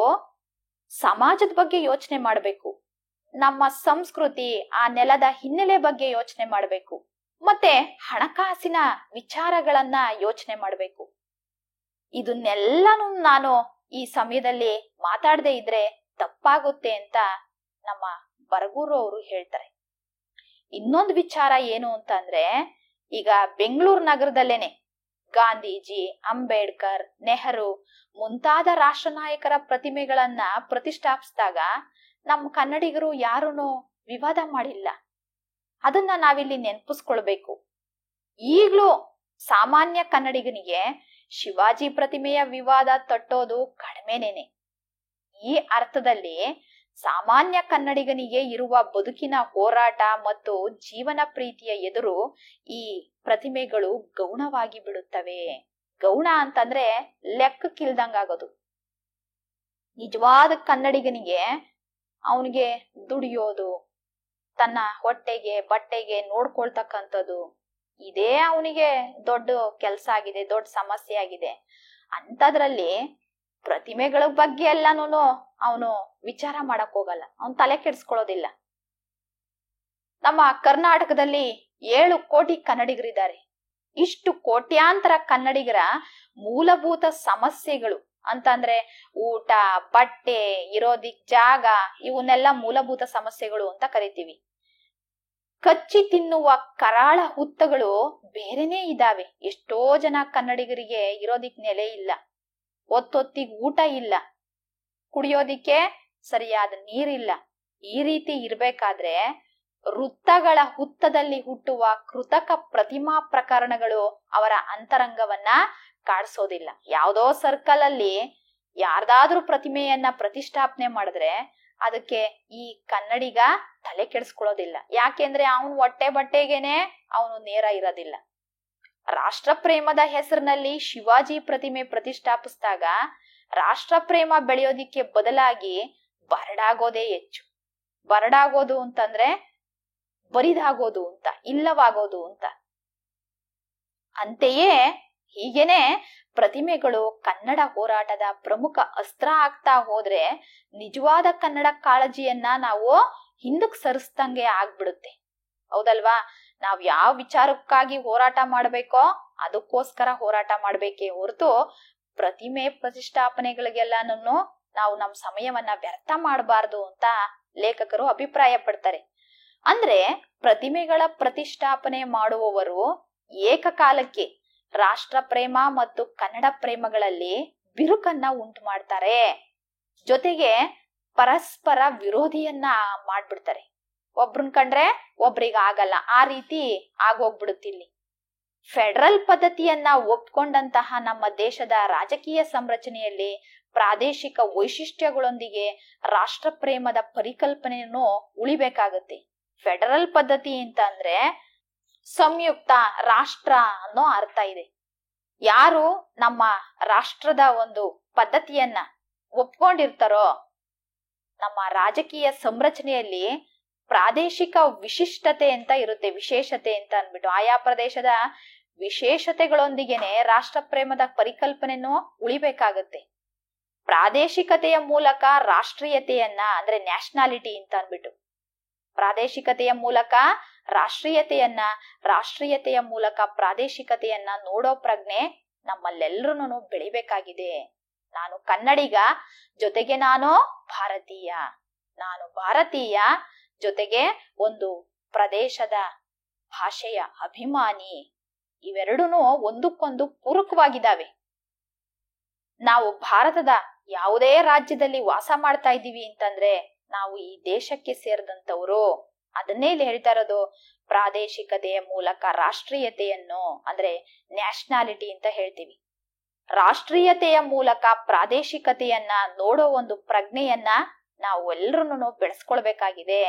ಸಮಾಜದ ಬಗ್ಗೆ ಯೋಚನೆ ಮಾಡ್ಬೇಕು, ನಮ್ಮ ಸಂಸ್ಕೃತಿ, ಆ ನೆಲದ ಹಿನ್ನೆಲೆ ಬಗ್ಗೆ ಯೋಚನೆ ಮಾಡ್ಬೇಕು, ಮತ್ತೆ ಹಣಕಾಸಿನ ವಿಚಾರಗಳನ್ನ ಯೋಚನೆ ಮಾಡ್ಬೇಕು. ಇದನ್ನೆಲ್ಲಾನು ನಾನು ಈ ಸಮಯದಲ್ಲಿ ಮಾತಾಡದೆ ಇದ್ರೆ ತಪ್ಪಾಗುತ್ತೆ ಅಂತ ನಮ್ಮ ಬರಗೂರು ಅವರು ಹೇಳ್ತಾರೆ. ಇನ್ನೊಂದು ವಿಚಾರ ಏನು ಅಂತ ಅಂದ್ರೆ, ಈಗ ಬೆಂಗಳೂರು ನಗರದಲ್ಲೇನೆ ಗಾಂಧೀಜಿ, ಅಂಬೇಡ್ಕರ್, ನೆಹರು ಮುಂತಾದ ರಾಷ್ಟ್ರ ನಾಯಕರ ಪ್ರತಿಮೆಗಳನ್ನ ಪ್ರತಿಷ್ಠಾಪಿಸಿದಾಗ ನಮ್ಮ ಕನ್ನಡಿಗರು ಯಾರೂನು ವಿವಾದ ಮಾಡಿಲ್ಲ. ಅದನ್ನ ನಾವಿಲ್ಲಿ ನೆನಪಿಸ್ಕೊಳ್ಬೇಕು. ಈಗ್ಲೂ ಸಾಮಾನ್ಯ ಕನ್ನಡಿಗನಿಗೆ ಶಿವಾಜಿ ಪ್ರತಿಮೆಯ ವಿವಾದ ತಟ್ಟೋದು ಕಡಿಮೆನೇನೆ. ಈ ಅರ್ಥದಲ್ಲಿ ಸಾಮಾನ್ಯ ಕನ್ನಡಿಗನಿಗೆ ಇರುವ ಬದುಕಿನ ಹೋರಾಟ ಮತ್ತು ಜೀವನ ಪ್ರೀತಿಯ ಎದುರು ಈ ಪ್ರತಿಮೆಗಳು ಗೌಣವಾಗಿ ಬಿಡುತ್ತವೆ. ಗೌಣ ಅಂತಂದ್ರೆ ಲೆಕ್ಕಕ್ಕಿಲ್ದಂಗಾಗೋದು. ನಿಜವಾದ ಕನ್ನಡಿಗನಿಗೆ ಅವನಿಗೆ ದುಡಿಯೋದು, ತನ್ನ ಹೊಟ್ಟೆಗೆ ಬಟ್ಟೆಗೆ ನೋಡ್ಕೊಳ್ತಕ್ಕಂಥದ್ದು, ಇದೇ ಅವನಿಗೆ ದೊಡ್ಡ ಕೆಲಸ ಆಗಿದೆ, ದೊಡ್ಡ ಸಮಸ್ಯೆ ಆಗಿದೆ. ಅಂತದ್ರಲ್ಲಿ ಪ್ರತಿಮೆಗಳ ಬಗ್ಗೆ ಎಲ್ಲಾನು ಅವನು ವಿಚಾರ ಮಾಡಕ್ ಹೋಗಲ್ಲ, ಅವನ್ ತಲೆ ಕೆಡಿಸ್ಕೊಳ್ಳೋದಿಲ್ಲ. ನಮ್ಮ ಕರ್ನಾಟಕದಲ್ಲಿ 7 ಕೋಟಿ ಕನ್ನಡಿಗರಿದ್ದಾರೆ. ಇಷ್ಟು ಕೋಟ್ಯಾಂತರ ಕನ್ನಡಿಗರ ಮೂಲಭೂತ ಸಮಸ್ಯೆಗಳು ಅಂತಂದ್ರೆ ಊಟ, ಬಟ್ಟೆ, ಇರೋದಿಕ್ ಜಾಗ, ಇವನ್ನೆಲ್ಲ ಮೂಲಭೂತ ಸಮಸ್ಯೆಗಳು ಅಂತ ಕರಿತೀವಿ. ಕಚ್ಚಿ ತಿನ್ನುವ ಕರಾಳ ಹುತ್ತಗಳು ಬೇರೆನೇ ಇದಾವೆ. ಎಷ್ಟೋ ಜನ ಕನ್ನಡಿಗರಿಗೆ ಇರೋದಿಕ್ ನೆಲೆ ಇಲ್ಲ, ಹೊತ್ತೊತ್ತಿಗೆ ಊಟ ಇಲ್ಲ, ಕುಡಿಯೋದಿಕ್ಕೆ ಸರಿಯಾದ ನೀರಿಲ್ಲ. ಈ ರೀತಿ ಇರ್ಬೇಕಾದ್ರೆ ವೃತ್ತಗಳ ಹುತ್ತದಲ್ಲಿ ಹುಟ್ಟುವ ಕೃತಕ ಪ್ರತಿಮಾ ಪ್ರಕರಣಗಳು ಅವರ ಅಂತರಂಗವನ್ನ ಕಾಡ್ಸೋದಿಲ್ಲ. ಯಾವ್ದೋ ಸರ್ಕಲ್ ಅಲ್ಲಿ ಯಾರ್ದಾದ್ರೂ ಪ್ರತಿಮೆಯನ್ನ ಪ್ರತಿಷ್ಠಾಪನೆ ಮಾಡಿದ್ರೆ ಅದಕ್ಕೆ ಈ ಕನ್ನಡಿಗ ತಲೆ ಕೆಡಿಸ್ಕೊಳ್ಳೋದಿಲ್ಲ. ಯಾಕೆಂದ್ರೆ ಅವನು ಹೊಟ್ಟೆ ಬಟ್ಟೆಗೆನೆ ಅವನು ನೇರ ಇರೋದಿಲ್ಲ. ರಾಷ್ಟ್ರ ಪ್ರೇಮದ ಹೆಸರಿನಲ್ಲಿ ಶಿವಾಜಿ ಪ್ರತಿಮೆ ಪ್ರತಿಷ್ಠಾಪಿಸಿದಾಗ ರಾಷ್ಟ್ರ ಪ್ರೇಮ ಬೆಳೆಯೋದಿಕ್ಕೆ ಬದಲಾಗಿ ಬರಡಾಗೋದೇ ಹೆಚ್ಚು. ಬರಡಾಗೋದು ಅಂತಂದ್ರೆ ಬರಿದಾಗೋದು ಅಂತ, ಇಲ್ಲವಾಗೋದು ಅಂತ. ಅಂತೆಯೇ ಹೀಗೇನೆ ಪ್ರತಿಮೆಗಳು ಕನ್ನಡ ಹೋರಾಟದ ಪ್ರಮುಖ ಅಸ್ತ್ರ ಆಗ್ತಾ ಹೋದ್ರೆ ನಿಜವಾದ ಕನ್ನಡ ಕಾಳಜಿಯನ್ನ ನಾವು ಹಿಂದಕ್ ಸರಿಸ್ದಂಗೆ ಆಗ್ಬಿಡುತ್ತೆ. ಹೌದಲ್ವಾ? ನಾವ್ ಯಾವ ವಿಚಾರಕ್ಕಾಗಿ ಹೋರಾಟ ಮಾಡ್ಬೇಕೋ ಅದಕ್ಕೋಸ್ಕರ ಹೋರಾಟ ಮಾಡ್ಬೇಕೇ ಹೊರತು ಪ್ರತಿಮೆ ಪ್ರತಿಷ್ಠಾಪನೆಗಳಿಗೆಲ್ಲಾನು ನಾವು ನಮ್ಮ ಸಮಯವನ್ನ ವ್ಯರ್ಥ ಮಾಡಬಾರ್ದು ಅಂತ ಲೇಖಕರು ಅಭಿಪ್ರಾಯ ಪಡ್ತಾರೆ. ಅಂದ್ರೆ ಪ್ರತಿಮೆಗಳ ಪ್ರತಿಷ್ಠಾಪನೆ ಮಾಡುವವರು ಏಕಕಾಲಕ್ಕೆ ರಾಷ್ಟ್ರ ಪ್ರೇಮ ಮತ್ತು ಕನ್ನಡ ಪ್ರೇಮಗಳಲ್ಲಿ ಬಿರುಕನ್ನ ಉಂಟು ಮಾಡ್ತಾರೆ, ಜೊತೆಗೆ ಪರಸ್ಪರ ವಿರೋಧಿಯನ್ನ ಮಾಡ್ಬಿಡ್ತಾರೆ. ಒಬ್ರನ್ ಕಂಡ್ರೆ ಒಬ್ರಿಗೆ ಆಗಲ್ಲ, ಆ ರೀತಿ ಆಗೋಗ್ಬಿಡುತ್ತಿಲ್ಲಿ. ಫೆಡರಲ್ ಪದ್ಧತಿಯನ್ನ ಒಪ್ಕೊಂಡಂತಹ ನಮ್ಮ ದೇಶದ ರಾಜಕೀಯ ಸಂರಚನೆಯಲ್ಲಿ ಪ್ರಾದೇಶಿಕ ವೈಶಿಷ್ಟ್ಯಗಳೊಂದಿಗೆ ರಾಷ್ಟ್ರ ಪ್ರೇಮದ ಪರಿಕಲ್ಪನೆಯನ್ನು ಉಳಿಬೇಕಾಗತ್ತೆ. ಫೆಡರಲ್ ಪದ್ಧತಿ ಅಂತ ಅಂದ್ರೆ ಸಂಯುಕ್ತ ರಾಷ್ಟ್ರ ಅನ್ನೋ ಅರ್ಥ ಇದೆ. ಯಾರು ನಮ್ಮ ರಾಷ್ಟ್ರದ ಒಂದು ಪದ್ಧತಿಯನ್ನ ಒಪ್ಕೊಂಡಿರ್ತಾರೋ, ನಮ್ಮ ರಾಜಕೀಯ ಸಂರಚನೆಯಲ್ಲಿ ಪ್ರಾದೇಶಿಕ ವಿಶಿಷ್ಟತೆ ಅಂತ ಇರುತ್ತೆ, ವಿಶೇಷತೆ ಅಂತ ಅನ್ಬಿಟ್ಟು ಆಯಾ ಪ್ರದೇಶದ ವಿಶೇಷತೆಗಳೊಂದಿಗೆನೆ ರಾಷ್ಟ್ರ ಪ್ರೇಮದ ಪರಿಕಲ್ಪನೆಯನ್ನು ಉಳಿಬೇಕಾಗತ್ತೆ. ಪ್ರಾದೇಶಿಕತೆಯ ಮೂಲಕ ರಾಷ್ಟ್ರೀಯತೆಯನ್ನ ಅಂದ್ರೆ ನ್ಯಾಷನಾಲಿಟಿ ಅಂತ ಅನ್ಬಿಟ್ಟು, ಪ್ರಾದೇಶಿಕತೆಯ ಮೂಲಕ ರಾಷ್ಟ್ರೀಯತೆಯನ್ನ, ರಾಷ್ಟ್ರೀಯತೆಯ ಮೂಲಕ ಪ್ರಾದೇಶಿಕತೆಯನ್ನ ನೋಡೋ ಪ್ರಜ್ಞೆ ನಮ್ಮಲ್ಲೆಲ್ಲರೂ ಬೆಳಿಬೇಕಾಗಿದೆ. ನಾನು ಕನ್ನಡಿಗ, ಜೊತೆಗೆ ನಾನು ಭಾರತೀಯ, ನಾನು ಭಾರತೀಯ ಜೊತೆಗೆ ಒಂದು ಪ್ರದೇಶದ ಭಾಷೆಯ ಅಭಿಮಾನಿ. ಇವೆರಡೂ ಒಂದಕ್ಕೊಂದು ಪೂರಕವಾಗಿದ್ದಾವೆ. ನಾವು ಭಾರತದ ಯಾವುದೇ ರಾಜ್ಯದಲ್ಲಿ ವಾಸ ಮಾಡ್ತಾ ಇದ್ದೀವಿ ಅಂತಂದ್ರೆ ನಾವು ಈ ದೇಶಕ್ಕೆ ಸೇರಿದಂತವರು. ಅದನ್ನೇ ಇಲ್ಲಿ ಹೇಳ್ತಾ ಇರೋದು, ಪ್ರಾದೇಶಿಕತೆಯ ಮೂಲಕ ರಾಷ್ಟ್ರೀಯತೆಯನ್ನು ಅಂದ್ರೆ ನ್ಯಾಷನಾಲಿಟಿ ಅಂತ ಹೇಳ್ತೀವಿ. ರಾಷ್ಟ್ರೀಯತೆಯ ಮೂಲಕ ಪ್ರಾದೇಶಿಕತೆಯನ್ನ ನೋಡೋ ಒಂದು ಪ್ರಜ್ಞೆಯನ್ನ ನಾವು ಎಲ್ಲರೂ ಬೆಳೆಸ್ಕೊಳ್ಬೇಕಾಗಿದೆ.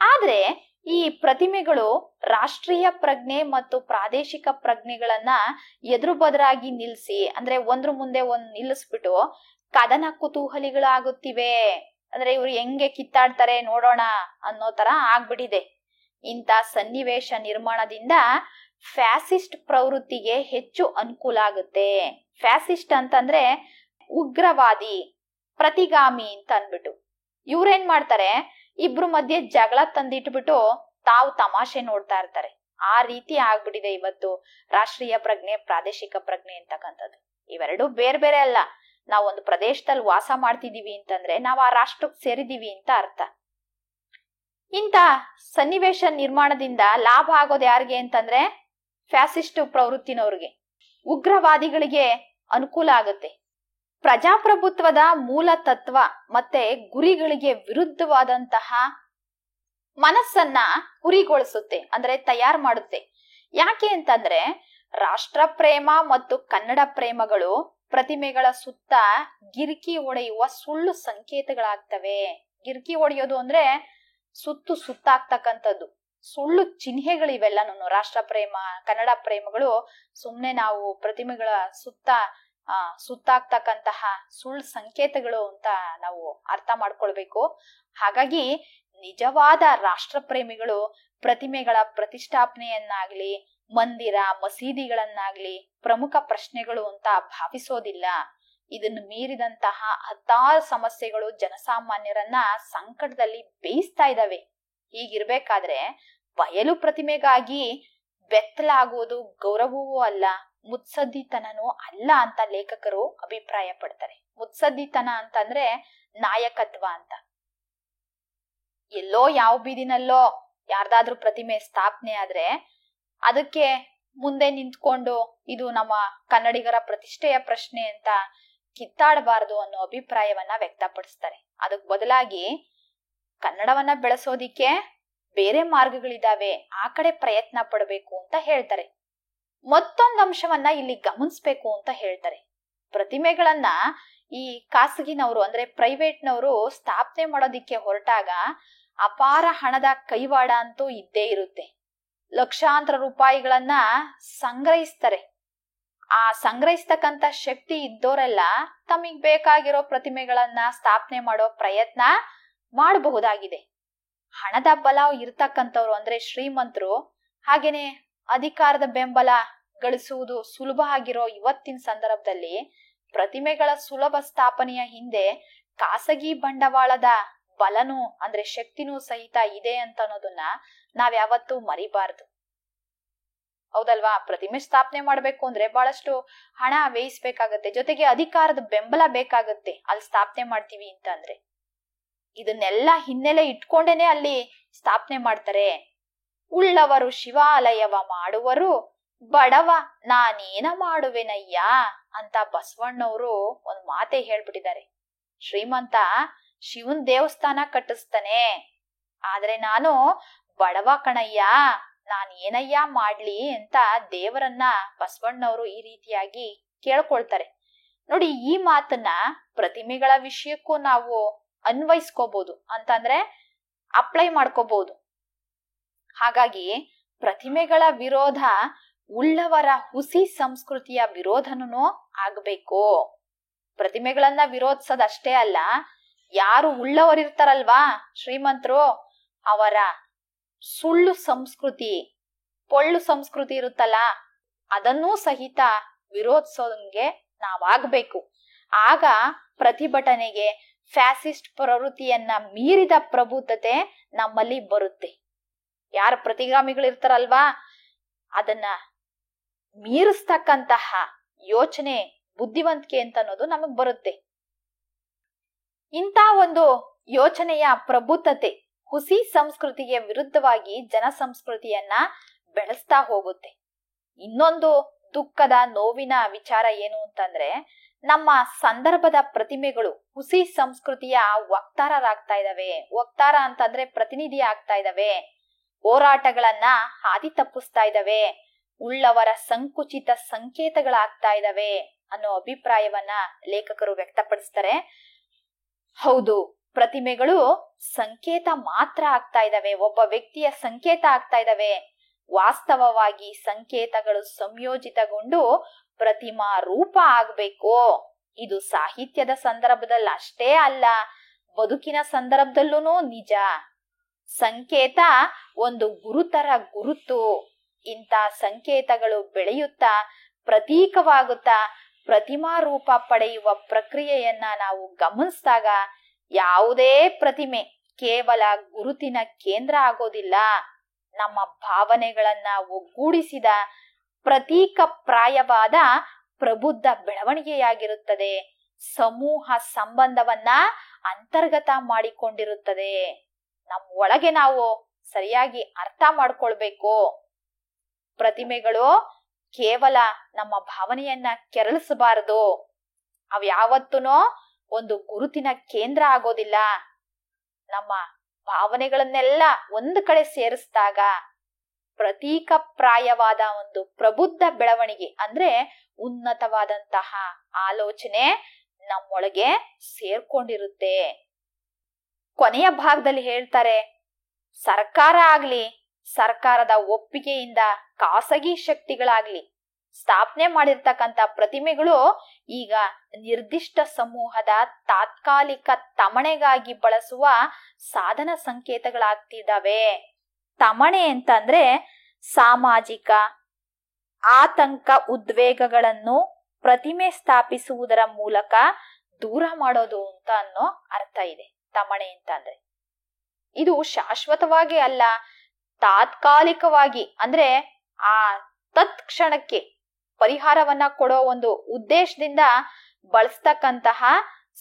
ಆದ್ರೆ ಈ ಪ್ರತಿಮೆಗಳು ರಾಷ್ಟ್ರೀಯ ಪ್ರಜ್ಞೆ ಮತ್ತು ಪ್ರಾದೇಶಿಕ ಪ್ರಜ್ಞೆಗಳನ್ನ ಎದುರು ಬದರಾಗಿ ನಿಲ್ಸಿ, ಅಂದ್ರೆ ಒಂದ್ರ ಮುಂದೆ ಒಂದ್ ನಿಲ್ಲಿಸ್ಬಿಟ್ಟು ಕದನ ಕುತೂಹಲಿಗಳಾಗುತ್ತಿವೆ. ಅಂದ್ರೆ ಇವ್ರು ಹೆಂಗೆ ಕಿತ್ತಾಡ್ತಾರೆ ನೋಡೋಣ ಅನ್ನೋ ತರ ಆಗ್ಬಿಟ್ಟಿದೆ. ಇಂಥ ಸನ್ನಿವೇಶ ನಿರ್ಮಾಣದಿಂದ ಫ್ಯಾಸಿಸ್ಟ್ ಪ್ರವೃತ್ತಿಗೆ ಹೆಚ್ಚು ಅನುಕೂಲ ಆಗುತ್ತೆ. ಫ್ಯಾಸಿಸ್ಟ್ ಅಂತಂದ್ರೆ ಉಗ್ರವಾದಿ, ಪ್ರತಿಗಾಮಿ ಅಂತ ಅನ್ಬಿಟ್ಟು ಇವ್ರೇನ್ ಮಾಡ್ತಾರೆ, ಇಬ್ರು ಮಧ್ಯೆ ಜಗಳ ತಂದಿಟ್ಬಿಟ್ಟು ತಾವು ತಮಾಷೆ ನೋಡ್ತಾ ಇರ್ತಾರೆ. ಆ ರೀತಿ ಆಗ್ಬಿಟ್ಟಿದೆ ಇವತ್ತು ರಾಷ್ಟ್ರೀಯ ಪ್ರಜ್ಞೆ, ಪ್ರಾದೇಶಿಕ ಪ್ರಜ್ಞೆ ಅಂತಕ್ಕಂಥದ್ದು. ಇವೆರಡು ಬೇರೆ ಬೇರೆ ಅಲ್ಲ. ನಾವ್ ಒಂದು ಪ್ರದೇಶದಲ್ಲಿ ವಾಸ ಮಾಡ್ತಿದೀವಿ ಅಂತಂದ್ರೆ ನಾವ್ ಆ ರಾಷ್ಟ್ರಕ್ಕೆ ಸೇರಿದೀವಿ ಅಂತ ಅರ್ಥ. ಇಂಥ ಸನ್ನಿವೇಶ ನಿರ್ಮಾಣದಿಂದ ಲಾಭ ಆಗೋದು ಯಾರಿಗೆ ಅಂತಂದ್ರೆ ಫ್ಯಾಸಿಸ್ಟ್ ಪ್ರವೃತ್ತಿನವ್ರಿಗೆ, ಉಗ್ರವಾದಿಗಳಿಗೆ ಅನುಕೂಲ ಆಗುತ್ತೆ. ಪ್ರಜಾಪ್ರಭುತ್ವದ ಮೂಲ ತತ್ವ ಮತ್ತೆ ಗುರಿಗಳಿಗೆ ವಿರುದ್ಧವಾದಂತಹ ಮನಸ್ಸನ್ನ ಹುರಿಗೊಳಿಸುತ್ತೆ, ಅಂದ್ರೆ ತಯಾರು ಮಾಡುತ್ತೆ. ಯಾಕೆ ಅಂತಂದ್ರೆ ರಾಷ್ಟ್ರ ಪ್ರೇಮ ಮತ್ತು ಕನ್ನಡ ಪ್ರೇಮಗಳು ಪ್ರತಿಮೆಗಳ ಸುತ್ತ ಗಿರ್ಕಿ ಹೊಡೆಯುವ ಸುಳ್ಳು ಸಂಕೇತಗಳಾಗ್ತವೆ. ಗಿರ್ಕಿ ಹೊಡೆಯೋದು ಅಂದ್ರೆ ಸುತ್ತಾಗ್ತಕ್ಕಂಥದ್ದು ಸುಳ್ಳು ಚಿಹ್ನೆಗಳಿವೆಲ್ಲನೂ. ರಾಷ್ಟ್ರ ಪ್ರೇಮ, ಕನ್ನಡ ಪ್ರೇಮಗಳು ಸುಮ್ನೆ ನಾವು ಪ್ರತಿಮೆಗಳ ಸುತ್ತಾಗ್ತಕ್ಕಂತಹ ಸುಳ್ಳು ಸಂಕೇತಗಳು ಅಂತ ನಾವು ಅರ್ಥ ಮಾಡ್ಕೊಳ್ಬೇಕು. ಹಾಗಾಗಿ ನಿಜವಾದ ರಾಷ್ಟ್ರ ಪ್ರೇಮಿಗಳು ಪ್ರತಿಮೆಗಳ ಪ್ರತಿಷ್ಠಾಪನೆಯನ್ನಾಗ್ಲಿ, ಮಂದಿರ ಮಸೀದಿಗಳನ್ನಾಗ್ಲಿ ಪ್ರಮುಖ ಪ್ರಶ್ನೆಗಳು ಅಂತ ಭಾವಿಸೋದಿಲ್ಲ. ಇದನ್ನು ಮೀರಿದಂತಹ ಹತ್ತಾರು ಸಮಸ್ಯೆಗಳು ಜನಸಾಮಾನ್ಯರನ್ನ ಸಂಕಟದಲ್ಲಿ ಬೇಯಿಸ್ತಾ ಇದ್ದಾವೆ. ಹೀಗಿರ್ಬೇಕಾದ್ರೆ ಬಯಲು ಪ್ರತಿಮೆಗಾಗಿ ಬೆತ್ತಲಾಗುವುದು ಗೌರವವೂ ಅಲ್ಲ, ಮುತ್ಸದ್ದಿತನನೂ ಅಲ್ಲ ಅಂತ ಲೇಖಕರು ಅಭಿಪ್ರಾಯ ಪಡ್ತಾರೆ. ಮುತ್ಸದ್ದಿತನ ಅಂತಂದ್ರೆ ನಾಯಕತ್ವ ಅಂತ. ಎಲ್ಲೋ ಯಾವ ಬೀದಿನಲ್ಲೋ ಯಾರ್ದಾದ್ರೂ ಪ್ರತಿಮೆ ಸ್ಥಾಪನೆ ಆದ್ರೆ ಅದಕ್ಕೆ ಮುಂದೆ ನಿಂತ್ಕೊಂಡು ಇದು ನಮ್ಮ ಕನ್ನಡಿಗರ ಪ್ರತಿಷ್ಠೆಯ ಪ್ರಶ್ನೆ ಅಂತ ಕಿತ್ತಾಡಬಾರದು ಅನ್ನೋ ಅಭಿಪ್ರಾಯವನ್ನ ವ್ಯಕ್ತಪಡಿಸ್ತಾರೆ. ಅದಕ್ ಬದಲಾಗಿ ಕನ್ನಡವನ್ನ ಬೆಳೆಸೋದಿಕ್ಕೆ ಬೇರೆ ಮಾರ್ಗಗಳಿದಾವೆ, ಆ ಕಡೆ ಪ್ರಯತ್ನ ಪಡಬೇಕು ಅಂತ ಹೇಳ್ತಾರೆ. ಮತ್ತೊಂದು ಅಂಶವನ್ನ ಇಲ್ಲಿ ಗಮನಿಸ್ಬೇಕು ಅಂತ ಹೇಳ್ತಾರೆ. ಪ್ರತಿಮೆಗಳನ್ನ ಈ ಖಾಸಗಿನವರು ಅಂದ್ರೆ ಪ್ರೈವೇಟ್ನವರು ಸ್ಥಾಪನೆ ಮಾಡೋದಿಕ್ಕೆ ಹೊರಟಾಗ ಅಪಾರ ಹಣದ ಕೈವಾಡ ಅಂತೂ ಇದ್ದೇ ಇರುತ್ತೆ. ಲಕ್ಷಾಂತರ ರೂಪಾಯಿಗಳನ್ನ ಸಂಗ್ರಹಿಸ್ತಾರೆ. ಆ ಸಂಗ್ರಹಿಸ್ತಕ್ಕಂತ ಶಕ್ತಿ ಇದ್ದೋರೆಲ್ಲ ತಮಗ್ ಬೇಕಾಗಿರೋ ಪ್ರತಿಮೆಗಳನ್ನ ಸ್ಥಾಪನೆ ಮಾಡೋ ಪ್ರಯತ್ನ ಮಾಡಬಹುದಾಗಿದೆ. ಹಣದ ಬಲ ಇರ್ತಕ್ಕಂಥವ್ರು ಅಂದ್ರೆ ಶ್ರೀಮಂತರು, ಹಾಗೇನೆ ಅಧಿಕಾರದ ಬೆಂಬಲ ಗಳಿಸುವುದು ಸುಲಭ ಆಗಿರೋ ಇವತ್ತಿನ ಸಂದರ್ಭದಲ್ಲಿ ಪ್ರತಿಮೆಗಳ ಸುಲಭ ಸ್ಥಾಪನೆಯ ಹಿಂದೆ ಖಾಸಗಿ ಬಂಡವಾಳದ ಬಲನೂ ಅಂದ್ರೆ ಶಕ್ತಿನೂ ಸಹಿತ ಇದೆ ಅಂತ ಅನ್ನೋದನ್ನ ನಾವ್ ಯಾವತ್ತೂ ಮರಿಬಾರ್ದು. ಹೌದಲ್ವಾ? ಪ್ರತಿಮೆ ಸ್ಥಾಪನೆ ಮಾಡ್ಬೇಕು ಅಂದ್ರೆ ಬಹಳಷ್ಟು ಹಣ ವ್ಯಯಿಸ್ಬೇಕಾಗತ್ತೆ, ಜೊತೆಗೆ ಅಧಿಕಾರದ ಬೆಂಬಲ ಬೇಕಾಗತ್ತೆ ಅಲ್ಲಿ ಸ್ಥಾಪನೆ ಮಾಡ್ತೀವಿ ಅಂತ ಅಂದ್ರೆ. ಇದನ್ನೆಲ್ಲ ಹಿನ್ನೆಲೆ ಇಟ್ಕೊಂಡೇನೆ ಅಲ್ಲಿ ಸ್ಥಾಪನೆ ಮಾಡ್ತಾರೆ. ಉಳ್ಳವರು ಶಿವಾಲಯವ ಮಾಡುವರು, ಬಡವ ನಾನೇನ ಮಾಡುವೆನಯ್ಯ ಅಂತ ಬಸವಣ್ಣವರು ಒಂದ್ ಮಾತೆ ಹೇಳ್ಬಿಟ್ಟಿದ್ದಾರೆ. ಶ್ರೀಮಂತ ಶಿವನ್ ದೇವಸ್ಥಾನ ಕಟ್ಟಿಸ್ತಾನೆ, ಆದ್ರೆ ನಾನು ಬಡವ ಕಣಯ್ಯ, ನಾನ್ ಏನಯ್ಯ ಮಾಡ್ಲಿ ಅಂತ ದೇವರನ್ನ ಬಸವಣ್ಣವರು ಈ ರೀತಿಯಾಗಿ ಕೇಳ್ಕೊಳ್ತಾರೆ. ನೋಡಿ, ಈ ಮಾತನ್ನ ಪ್ರತಿಮೆಗಳ ವಿಷಯಕ್ಕೂ ನಾವು ಅನ್ವಯಿಸ್ಕೋಬಹುದು, ಅಂತಂದ್ರೆ ಅಪ್ಲೈ ಮಾಡ್ಕೋಬಹುದು. ಹಾಗಾಗಿ ಪ್ರತಿಮೆಗಳ ವಿರೋಧ ಉಳ್ಳವರ ಹುಸಿ ಸಂಸ್ಕೃತಿಯ ವಿರೋಧನೂ ಆಗ್ಬೇಕು. ಪ್ರತಿಮೆಗಳನ್ನ ವಿರೋಧಿಸೋದಷ್ಟೇ ಅಲ್ಲ, ಯಾರು ಉಳ್ಳವರಿರ್ತಾರಲ್ವಾ, ಶ್ರೀಮಂತರು, ಅವರ ಸುಳ್ಳು ಸಂಸ್ಕೃತಿ, ಪೊಳ್ಳು ಸಂಸ್ಕೃತಿ ಇರುತ್ತಲ್ಲ, ಅದನ್ನೂ ಸಹಿತ ವಿರೋಧಿಸೋದಂಗೆ ನಾವಾಗ್ಬೇಕು. ಆಗ ಪ್ರತಿಭಟನೆಗೆ ಫ್ಯಾಸಿಸ್ಟ್ ಪ್ರವೃತ್ತಿಯನ್ನ ಮೀರಿದ ಪ್ರಬುದ್ಧತೆ ನಮ್ಮಲ್ಲಿ ಬರುತ್ತೆ. ಯಾರ ಪ್ರತಿಗಾಮಿಗಳಿರ್ತಾರಲ್ವಾ, ಅದನ್ನ ಮೀರಿಸ್ತಕ್ಕಂತಹ ಯೋಚನೆ, ಬುದ್ಧಿವಂತಿಕೆ ಅಂತ ಅನ್ನೋದು ನಮಗ್ ಬರುತ್ತೆ. ಇಂಥ ಒಂದು ಯೋಚನೆಯ ಪ್ರಬುದ್ಧತೆ ಹುಸಿ ಸಂಸ್ಕೃತಿಗೆ ವಿರುದ್ಧವಾಗಿ ಜನ ಸಂಸ್ಕೃತಿಯನ್ನ ಬೆಳೆಸ್ತಾ ಹೋಗುತ್ತೆ. ಇನ್ನೊಂದು ದುಃಖದ ನೋವಿನ ವಿಚಾರ ಏನು ಅಂತಂದ್ರೆ, ನಮ್ಮ ಸಂದರ್ಭದ ಪ್ರತಿಮೆಗಳು ಹುಸಿ ಸಂಸ್ಕೃತಿಯ ವಕ್ತಾರರಾಗ್ತಾ ಇದಾವೆ. ವಕ್ತಾರ ಅಂತಂದ್ರೆ ಪ್ರತಿನಿಧಿ ಆಗ್ತಾ ಇದಾವೆ, ಹೋರಾಟಗಳನ್ನ ಹಾದಿ ತಪ್ಪಿಸ್ತಾ ಇದಾವೆ, ಉಳ್ಳವರ ಸಂಕುಚಿತ ಸಂಕೇತಗಳಾಗ್ತಾ ಇದಾವೆ ಅನ್ನೋ ಅಭಿಪ್ರಾಯವನ್ನ ಲೇಖಕರು ವ್ಯಕ್ತಪಡಿಸ್ತಾರೆ. ಹೌದು, ಪ್ರತಿಮೆಗಳು ಸಂಕೇತ ಮಾತ್ರ ಆಗ್ತಾ ಇದಾವೆ, ಒಬ್ಬ ವ್ಯಕ್ತಿಯ ಸಂಕೇತ ಆಗ್ತಾ ಇದಾವೆ. ವಾಸ್ತವವಾಗಿ ಸಂಕೇತಗಳು ಸಂಯೋಜಿತಗೊಂಡು ಪ್ರತಿಮಾ ರೂಪ ಆಗ್ಬೇಕು. ಇದು ಸಾಹಿತ್ಯದ ಸಂದರ್ಭದಲ್ಲಿ ಅಷ್ಟೇ ಅಲ್ಲ, ಬದುಕಿನ ಸಂದರ್ಭದಲ್ಲೂ ನಿಜ. ಸಂಕೇತ ಒಂದು ಗುರುತರ ಗುರುತು. ಇಂಥ ಸಂಕೇತಗಳು ಬೆಳೆಯುತ್ತಾ ಪ್ರತೀಕವಾಗುತ್ತಾ ಪ್ರತಿಮಾ ರೂಪ ಪಡೆಯುವ ಪ್ರಕ್ರಿಯೆಯನ್ನ ನಾವು ಗಮನಿಸಿದಾಗ ಯಾವುದೇ ಪ್ರತಿಮೆ ಕೇವಲ ಗುರುತಿನ ಕೇಂದ್ರ ಆಗೋದಿಲ್ಲ, ನಮ್ಮ ಭಾವನೆಗಳನ್ನ ಒಗ್ಗೂಡಿಸಿದ ಪ್ರತೀಕ ಪ್ರಾಯವಾದ ಪ್ರಬುದ್ಧ ಬೆಳವಣಿಗೆಯಾಗಿರುತ್ತದೆ. ಸಮೂಹ ಸಂಬಂಧವನ್ನ ಅಂತರ್ಗತ ಮಾಡಿಕೊಂಡಿರುತ್ತದೆ. ನಮ್ಮ ಒಳಗೆ ನಾವು ಸರಿಯಾಗಿ ಅರ್ಥ ಮಾಡ್ಕೊಳ್ಬೇಕು. ಪ್ರತಿಮೆಗಳು ಕೇವಲ ನಮ್ಮ ಭಾವನೆಯನ್ನ ಕೆರಳಿಸಬಾರದು. ಅವ್ ಯಾವತ್ತೂ ಒಂದು ಗುರುತಿನ ಕೇಂದ್ರ ಆಗೋದಿಲ್ಲ. ನಮ್ಮ ಭಾವನೆಗಳನ್ನೆಲ್ಲ ಒಂದು ಕಡೆ ಸೇರಿಸಿದಾಗ ಪ್ರತೀಕ ಪ್ರಾಯವಾದ ಒಂದು ಪ್ರಬುದ್ಧ ಬೆಳವಣಿಗೆ ಅಂದ್ರೆ ಉನ್ನತವಾದಂತಹ ಆಲೋಚನೆ ನಮ್ಮೊಳಗೆ ಸೇರ್ಕೊಂಡಿರುತ್ತೆ. ಕೊನೆಯ ಭಾಗದಲ್ಲಿ ಹೇಳ್ತಾರೆ, ಸರ್ಕಾರ ಆಗ್ಲಿ, ಸರ್ಕಾರದ ಒಪ್ಪಿಗೆಯಿಂದ ಖಾಸಗಿ ಶಕ್ತಿಗಳಾಗ್ಲಿ ಸ್ಥಾಪನೆ ಮಾಡಿರ್ತಕ್ಕಂಥ ಪ್ರತಿಮೆಗಳು ಈಗ ನಿರ್ದಿಷ್ಟ ಸಮೂಹದ ತಾತ್ಕಾಲಿಕ ತಮಣೆಗಾಗಿ ಬಳಸುವ ಸಾಧನ ಸಂಕೇತಗಳಾಗ್ತಿದ್ದಾವೆ. ತಮಣೆ ಅಂತಂದ್ರೆ ಸಾಮಾಜಿಕ ಆತಂಕ ಉದ್ವೇಗಗಳನ್ನು ಪ್ರತಿಮೆ ಸ್ಥಾಪಿಸುವುದರ ಮೂಲಕ ದೂರ ಮಾಡೋದು ಅಂತ ಅನ್ನೋ ಅರ್ಥ ಇದೆ. ತಮಣೆ ಅಂತಂದ್ರೆ ಇದು ಶಾಶ್ವತವಾಗಿ ಅಲ್ಲ, ತಾತ್ಕಾಲಿಕವಾಗಿ ಅಂದ್ರೆ ಆ ತತ್ಕ್ಷಣಕ್ಕೆ ಪರಿಹಾರವನ್ನ ಕೊಡೋ ಒಂದು ಉದ್ದೇಶದಿಂದ ಬಳಸ್ತಕ್ಕಂತಹ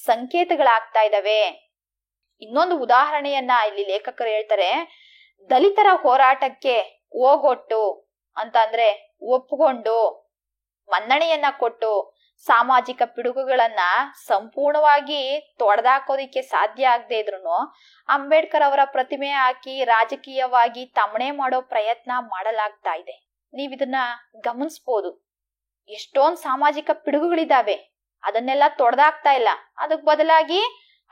ಸಂಕೇತಗಳಾಗ್ತಾ ಇದಾವೆ. ಇನ್ನೊಂದು ಉದಾಹರಣೆಯನ್ನ ಇಲ್ಲಿ ಲೇಖಕರು ಹೇಳ್ತಾರೆ. ದಲಿತರ ಹೋರಾಟಕ್ಕೆ ಓಗೊಟ್ಟು ಅಂತಂದ್ರೆ ಒಪ್ಪಿಕೊಂಡು ಮನ್ನಣೆಯನ್ನ ಕೊಟ್ಟು ಸಾಮಾಜಿಕ ಪಿಡುಗುಗಳನ್ನ ಸಂಪೂರ್ಣವಾಗಿ ತೊಡೆದಾಕೋದಿಕ್ಕೆ ಸಾಧ್ಯ ಆಗದೆ ಇದ್ರು ಅಂಬೇಡ್ಕರ್ ಅವರ ಪ್ರತಿಮೆ ಹಾಕಿ ರಾಜಕೀಯವಾಗಿ ತಮಣೆ ಮಾಡೋ ಪ್ರಯತ್ನ ಮಾಡಲಾಗ್ತಾ ಇದೆ. ನೀವಿದನ್ನ ಗಮನಿಸ್ಬೋದು. ಎಷ್ಟೊಂದು ಸಾಮಾಜಿಕ ಪಿಡುಗುಗಳಿದಾವೆ, ಅದನ್ನೆಲ್ಲ ತೊಡೆದಾಕ್ತಾ ಇಲ್ಲ. ಅದಕ್ ಬದಲಾಗಿ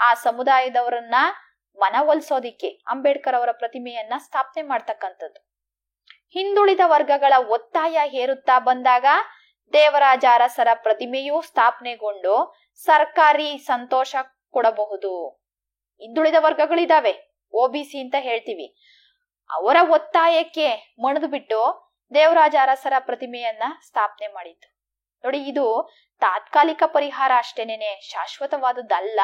ಆ ಸಮುದಾಯದವರನ್ನ ಮನವೊಲಿಸೋದಿಕ್ಕೆ ಅಂಬೇಡ್ಕರ್ ಅವರ ಪ್ರತಿಮೆಯನ್ನ ಸ್ಥಾಪನೆ ಮಾಡ್ತಕ್ಕಂಥದ್ದು. ಹಿಂದುಳಿದ ವರ್ಗಗಳ ಒತ್ತಾಯ ಹೇರುತ್ತಾ ಬಂದಾಗ ದೇವರಾಜ ಅರಸರ ಪ್ರತಿಮೆಯೂ ಸ್ಥಾಪನೆಗೊಂಡು ಸರ್ಕಾರಿ ಸಂತೋಷ ಕೊಡಬಹುದು. ಹಿಂದುಳಿದ ವರ್ಗಗಳಿದಾವೆ, OBC ಅಂತ ಹೇಳ್ತೀವಿ. ಅವರ ಒತ್ತಾಯಕ್ಕೆ ಮಣಿದು ಬಿಟ್ಟು ದೇವರಾಜ ಅರಸರ ಪ್ರತಿಮೆಯನ್ನ ಸ್ಥಾಪನೆ ಮಾಡಿದ್ದು. ನೋಡಿ, ಇದು ತಾತ್ಕಾಲಿಕ ಪರಿಹಾರ ಅಷ್ಟೇನೇನೆ, ಶಾಶ್ವತವಾದದ್ದಲ್ಲ.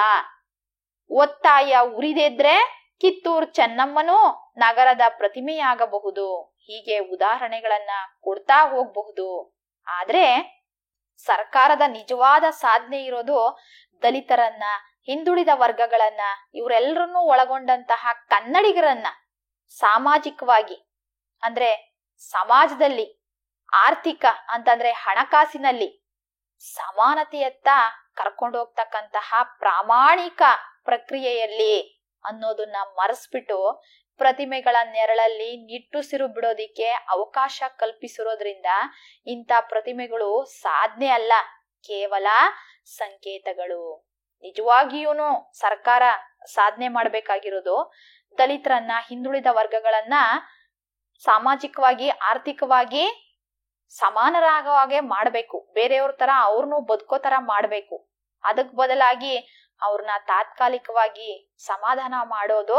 ಒತ್ತಾಯ ಉರಿದೆದ್ರೆ ಕಿತ್ತೂರು ಚೆನ್ನಮ್ಮನೂ ನಗರದ ಪ್ರತಿಮೆಯಾಗಬಹುದು. ಹೀಗೆ ಉದಾಹರಣೆಗಳನ್ನ ಕೊಡ್ತಾ ಹೋಗಬಹುದು. ಆದ್ರೆ ಸರ್ಕಾರದ ನಿಜವಾದ ಸಾಧನೆ ಇರೋದು ದಲಿತರನ್ನ, ಹಿಂದುಳಿದ ವರ್ಗಗಳನ್ನ, ಇವರೆಲ್ಲರನ್ನೂ ಒಳಗೊಂಡಂತಹ ಕನ್ನಡಿಗರನ್ನ ಸಾಮಾಜಿಕವಾಗಿ ಅಂದ್ರೆ ಸಮಾಜದಲ್ಲಿ, ಆರ್ಥಿಕ ಅಂತಂದ್ರೆ ಹಣಕಾಸಿನಲ್ಲಿ ಸಮಾನತೆಯತ್ತ ಕರ್ಕೊಂಡು ಹೋಗ್ತಕ್ಕಂತಹ ಪ್ರಾಮಾಣಿಕ ಪ್ರಕ್ರಿಯೆಯಲ್ಲಿ ಅನ್ನೋದನ್ನ ಮರೆಸ್ಬಿಟ್ಟು ಪ್ರತಿಮೆಗಳ ನೆರಳಲ್ಲಿ ನಿಟ್ಟುಸಿರು ಬಿಡೋದಿಕ್ಕೆ ಅವಕಾಶ ಕಲ್ಪಿಸಿರೋದ್ರಿಂದ ಇಂಥ ಪ್ರತಿಮೆಗಳು ಸಾಧನೆ ಅಲ್ಲ, ಕೇವಲ ಸಂಕೇತಗಳು. ನಿಜವಾಗಿಯೂನು ಸರ್ಕಾರ ಸಾಧನೆ ಮಾಡ್ಬೇಕಾಗಿರೋದು ದಲಿತರನ್ನ, ಹಿಂದುಳಿದ ವರ್ಗಗಳನ್ನ ಸಾಮಾಜಿಕವಾಗಿ, ಆರ್ಥಿಕವಾಗಿ ಸಮಾನರಾಗೋ ಹಾಗೆ ಮಾಡ್ಬೇಕು. ಬೇರೆಯವ್ರ ತರ ಅವ್ರನ್ನೂ ಬದುಕೋ ತರ ಮಾಡ್ಬೇಕು. ಅದಕ್ ಬದಲಾಗಿ ಅವ್ರನ್ನ ತಾತ್ಕಾಲಿಕವಾಗಿ ಸಮಾಧಾನ ಮಾಡೋದು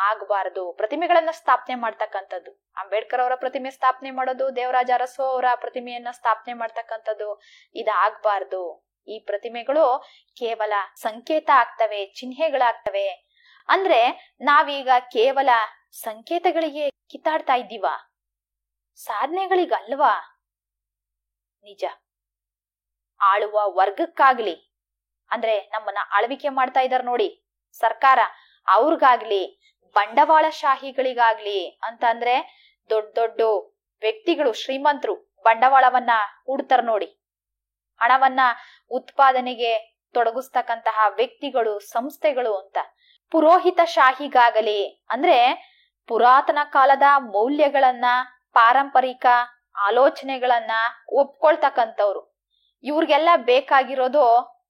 ಆಗ್ಬಾರ್ದು. ಪ್ರತಿಮೆಗಳನ್ನ ಸ್ಥಾಪನೆ ಮಾಡ್ತಕ್ಕಂಥದ್ದು, ಅಂಬೇಡ್ಕರ್ ಅವರ ಪ್ರತಿಮೆ ಸ್ಥಾಪನೆ ಮಾಡೋದು, ದೇವರಾಜ ಅರಸು ಅವರ ಪ್ರತಿಮೆಯನ್ನ ಸ್ಥಾಪನೆ ಮಾಡ್ತಕ್ಕಂಥದ್ದು ಇದಾಗ್ಬಾರ್ದು. ಈ ಪ್ರತಿಮೆಗಳು ಕೇವಲ ಸಂಕೇತ ಆಗ್ತವೆ, ಚಿಹ್ನೆಗಳಾಗ್ತವೆ. ಅಂದ್ರೆ ನಾವೀಗ ಕೇವಲ ಸಂಕೇತಗಳಿಗೆ ಕಿತ್ತಾಡ್ತಾ ಇದ್ದೀವ, ಸಾಧನೆಗಳಿಗಲ್ವಾ? ನಿಜ. ಆಳುವ ವರ್ಗಕ್ಕಾಗ್ಲಿ, ಅಂದ್ರೆ ನಮ್ಮನ್ನ ಆಳ್ವಿಕೆ ಮಾಡ್ತಾ ಇದಾರೆ ನೋಡಿ ಸರ್ಕಾರ, ಅವ್ರಿಗಾಗ್ಲಿ, ಬಂಡವಾಳಶಾಹಿಗಳಿಗಾಗ್ಲಿ ಅಂತಂದ್ರೆ ದೊಡ್ಡ ದೊಡ್ಡ ವ್ಯಕ್ತಿಗಳು, ಶ್ರೀಮಂತರು ಬಂಡವಾಳವನ್ನ ಹೂಡ್ತಾರ ನೋಡಿ, ಹಣವನ್ನ ಉತ್ಪಾದನೆಗೆ ತೊಡಗಿಸ್ತಕ್ಕಂತಹ ವ್ಯಕ್ತಿಗಳು, ಸಂಸ್ಥೆಗಳು ಅಂತ. ಪುರೋಹಿತ ಶಾಹಿಗಾಗಲಿ, ಅಂದ್ರೆ ಪುರಾತನ ಕಾಲದ ಮೌಲ್ಯಗಳನ್ನ, ಪಾರಂಪರಿಕ ಆಲೋಚನೆಗಳನ್ನ ಒಪ್ಕೊಳ್ತಕ್ಕಂಥವ್ರು, ಇವ್ರಿಗೆಲ್ಲ ಬೇಕಾಗಿರೋದು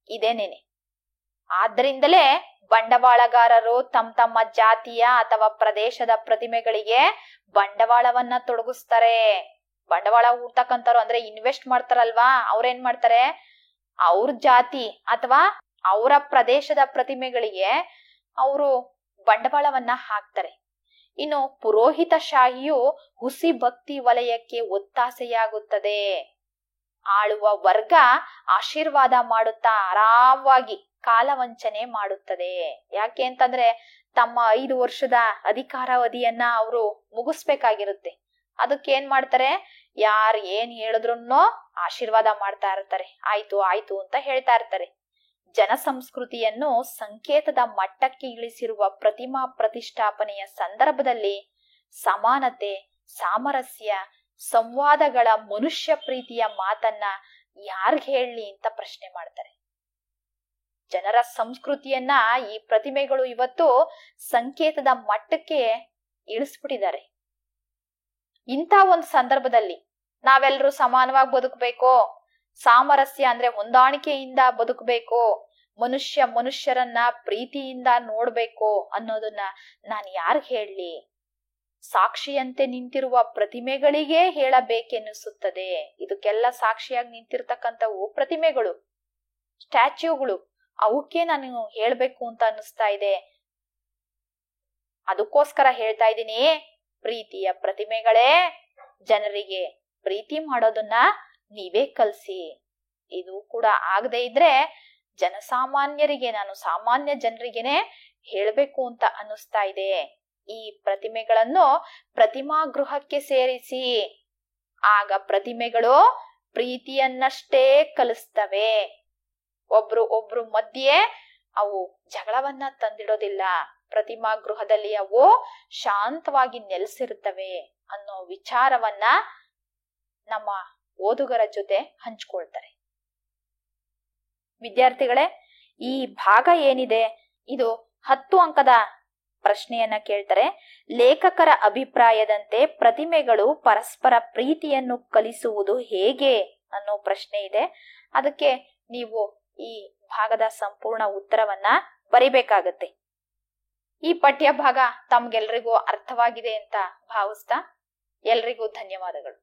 ಇದೇನೇನೆ. ಆದ್ರಿಂದಲೇ ಬಂಡವಾಳಗಾರರು ತಮ್ಮ ಜಾತಿಯ ಅಥವಾ ಪ್ರದೇಶದ ಪ್ರತಿಮೆಗಳಿಗೆ ಬಂಡವಾಳವನ್ನ ತೊಡಗಿಸ್ತಾರೆ. ಬಂಡವಾಳ ಹೂಡ್ತಕ್ಕಂಥವ್ರು ಅಂದ್ರೆ ಇನ್ವೆಸ್ಟ್ ಮಾಡ್ತಾರಲ್ವಾ, ಅವ್ರೇನ್ ಮಾಡ್ತಾರೆ, ಅವ್ರ ಜಾತಿ ಅಥವಾ ಅವರ ಪ್ರದೇಶದ ಪ್ರತಿಮೆಗಳಿಗೆ ಅವರು ಬಂಡವಾಳವನ್ನ ಹಾಕ್ತಾರೆ. ಇನ್ನು ಪುರೋಹಿತ ಶಾಹಿಯು ಹುಸಿ ಭಕ್ತಿ ವಲಯಕ್ಕೆ ಒತ್ತಾಸೆಯಾಗುತ್ತದೆ. ಆಳುವ ವರ್ಗ ಆಶೀರ್ವಾದ ಮಾಡುತ್ತಾ ಆರಾಮವಾಗಿ ಕಾಲವಂಚನೆ ಮಾಡುತ್ತದೆ. ಯಾಕೆ ಅಂತಂದ್ರೆ ತಮ್ಮ 5 ವರ್ಷದ ಅಧಿಕಾರಾವಧಿಯನ್ನ ಅವರು ಮುಗಿಸ್ಬೇಕಾಗಿರುತ್ತೆ. ಅದಕ್ಕೇನ್ ಮಾಡ್ತಾರೆ, ಯಾರ್ ಏನ್ ಹೇಳಿದ್ರು ಆಶೀರ್ವಾದ ಮಾಡ್ತಾ ಇರ್ತಾರೆ, ಆಯ್ತು ಆಯ್ತು ಅಂತ ಹೇಳ್ತಾ ಇರ್ತಾರೆ. ಜನಸಂಸ್ಕೃತಿಯನ್ನು ಸಂಕೇತದ ಮಟ್ಟಕ್ಕೆ ಇಳಿಸಿರುವ ಪ್ರತಿಮಾ ಪ್ರತಿಷ್ಠಾಪನೆಯ ಸಂದರ್ಭದಲ್ಲಿ ಸಮಾನತೆ, ಸಾಮರಸ್ಯ, ಸಂವಾದಗಳ ಮನುಷ್ಯ ಪ್ರೀತಿಯ ಮಾತನ್ನ ಯಾರ್ಗ್ ಹೇಳಿ ಅಂತ ಪ್ರಶ್ನೆ ಮಾಡ್ತಾರೆ. ಜನರ ಸಂಸ್ಕೃತಿಯನ್ನ ಈ ಪ್ರತಿಮೆಗಳು ಇವತ್ತು ಸಂಕೇತದ ಮಟ್ಟಕ್ಕೆ ಇಳಿಸ್ಬಿಟ್ಟಿದ್ದಾರೆ. ಇಂಥ ಒಂದು ಸಂದರ್ಭದಲ್ಲಿ ನಾವೆಲ್ಲರೂ ಸಮಾನವಾಗಿ ಬದುಕಬೇಕು, ಸಾಮರಸ್ಯ ಅಂದ್ರೆ ಹೊಂದಾಣಿಕೆಯಿಂದ ಬದುಕಬೇಕು, ಮನುಷ್ಯರನ್ನ ಪ್ರೀತಿಯಿಂದ ನೋಡ್ಬೇಕು ಅನ್ನೋದನ್ನ ನಾನು ಯಾರ್ಗ್ ಹೇಳಲಿ? ಸಾಕ್ಷಿಯಂತೆ ನಿಂತಿರುವ ಪ್ರತಿಮೆಗಳಿಗೆ ಹೇಳಬೇಕೆನ್ನಿಸುತ್ತದೆ. ಇದಕ್ಕೆಲ್ಲ ಸಾಕ್ಷಿಯಾಗಿ ನಿಂತಿರ್ತಕ್ಕಂಥವು ಪ್ರತಿಮೆಗಳು, ಸ್ಟ್ಯಾಚ್ಯೂಗಳು, ಅವಕ್ಕೆ ನಾನು ಹೇಳ್ಬೇಕು ಅಂತ ಅನ್ನಿಸ್ತಾ ಇದೆ. ಅದಕ್ಕೋಸ್ಕರ ಹೇಳ್ತಾ ಇದ್ದೀನಿ, ಪ್ರೀತಿಯ ಪ್ರತಿಮೆಗಳೇ, ಜನರಿಗೆ ಪ್ರೀತಿ ಮಾಡೋದನ್ನ ನೀವೇ ಕಲ್ಸಿ. ಇದು ಕೂಡ ಆಗದೆ ಇದ್ರೆ ಜನಸಾಮಾನ್ಯರಿಗೆ, ನಾನು ಸಾಮಾನ್ಯ ಜನರಿಗೆನೆ ಹೇಳ್ಬೇಕು ಅಂತ ಅನ್ನಿಸ್ತಾ ಇದೆ. ಈ ಪ್ರತಿಮೆಗಳನ್ನು ಪ್ರತಿಮಾ ಗೃಹಕ್ಕೆ ಸೇರಿಸಿ, ಆಗ ಪ್ರತಿಮೆಗಳು ಪ್ರೀತಿಯನ್ನಷ್ಟೇ ಕಲಿಸ್ತವೆ. ಒಬ್ರು ಮಧ್ಯೆ ಅವು ಜಗಳವನ್ನ ತಂದಿಡೋದಿಲ್ಲ. ಪ್ರತಿಮಾ ಗೃಹದಲ್ಲಿ ಅವು ಶಾಂತವಾಗಿ ನೆಲೆಸಿರುತ್ತವೆ ಅನ್ನೋ ವಿಚಾರವನ್ನ ನಮ್ಮ ಓದುಗರ ಜೊತೆ ಹಂಚ್ಕೊಳ್ತಾರೆ. ವಿದ್ಯಾರ್ಥಿಗಳೇ, ಈ ಭಾಗ ಏನಿದೆ ಇದು 10 ಅಂಕದ ಪ್ರಶ್ನೆಯನ್ನ ಕೇಳ್ತಾರೆ. ಲೇಖಕರ ಅಭಿಪ್ರಾಯದಂತೆ ಪ್ರತಿಮೆಗಳು ಪರಸ್ಪರ ಪ್ರೀತಿಯನ್ನು ಕಲಿಸುವುದು ಹೇಗೆ ಅನ್ನೋ ಪ್ರಶ್ನೆ ಇದೆ. ಅದಕ್ಕೆ ನೀವು ಈ ಭಾಗದ ಸಂಪೂರ್ಣ ಉತ್ತರವನ್ನ ಬರಿಬೇಕಾಗತ್ತೆ. ಈ ಪಠ್ಯ ಭಾಗ ತಮ್ಗೆಲ್ರಿಗೂ ಅರ್ಥವಾಗಿದೆ ಅಂತ ಭಾವಿಸ್ತಾ ಎಲ್ರಿಗೂ ಧನ್ಯವಾದಗಳು.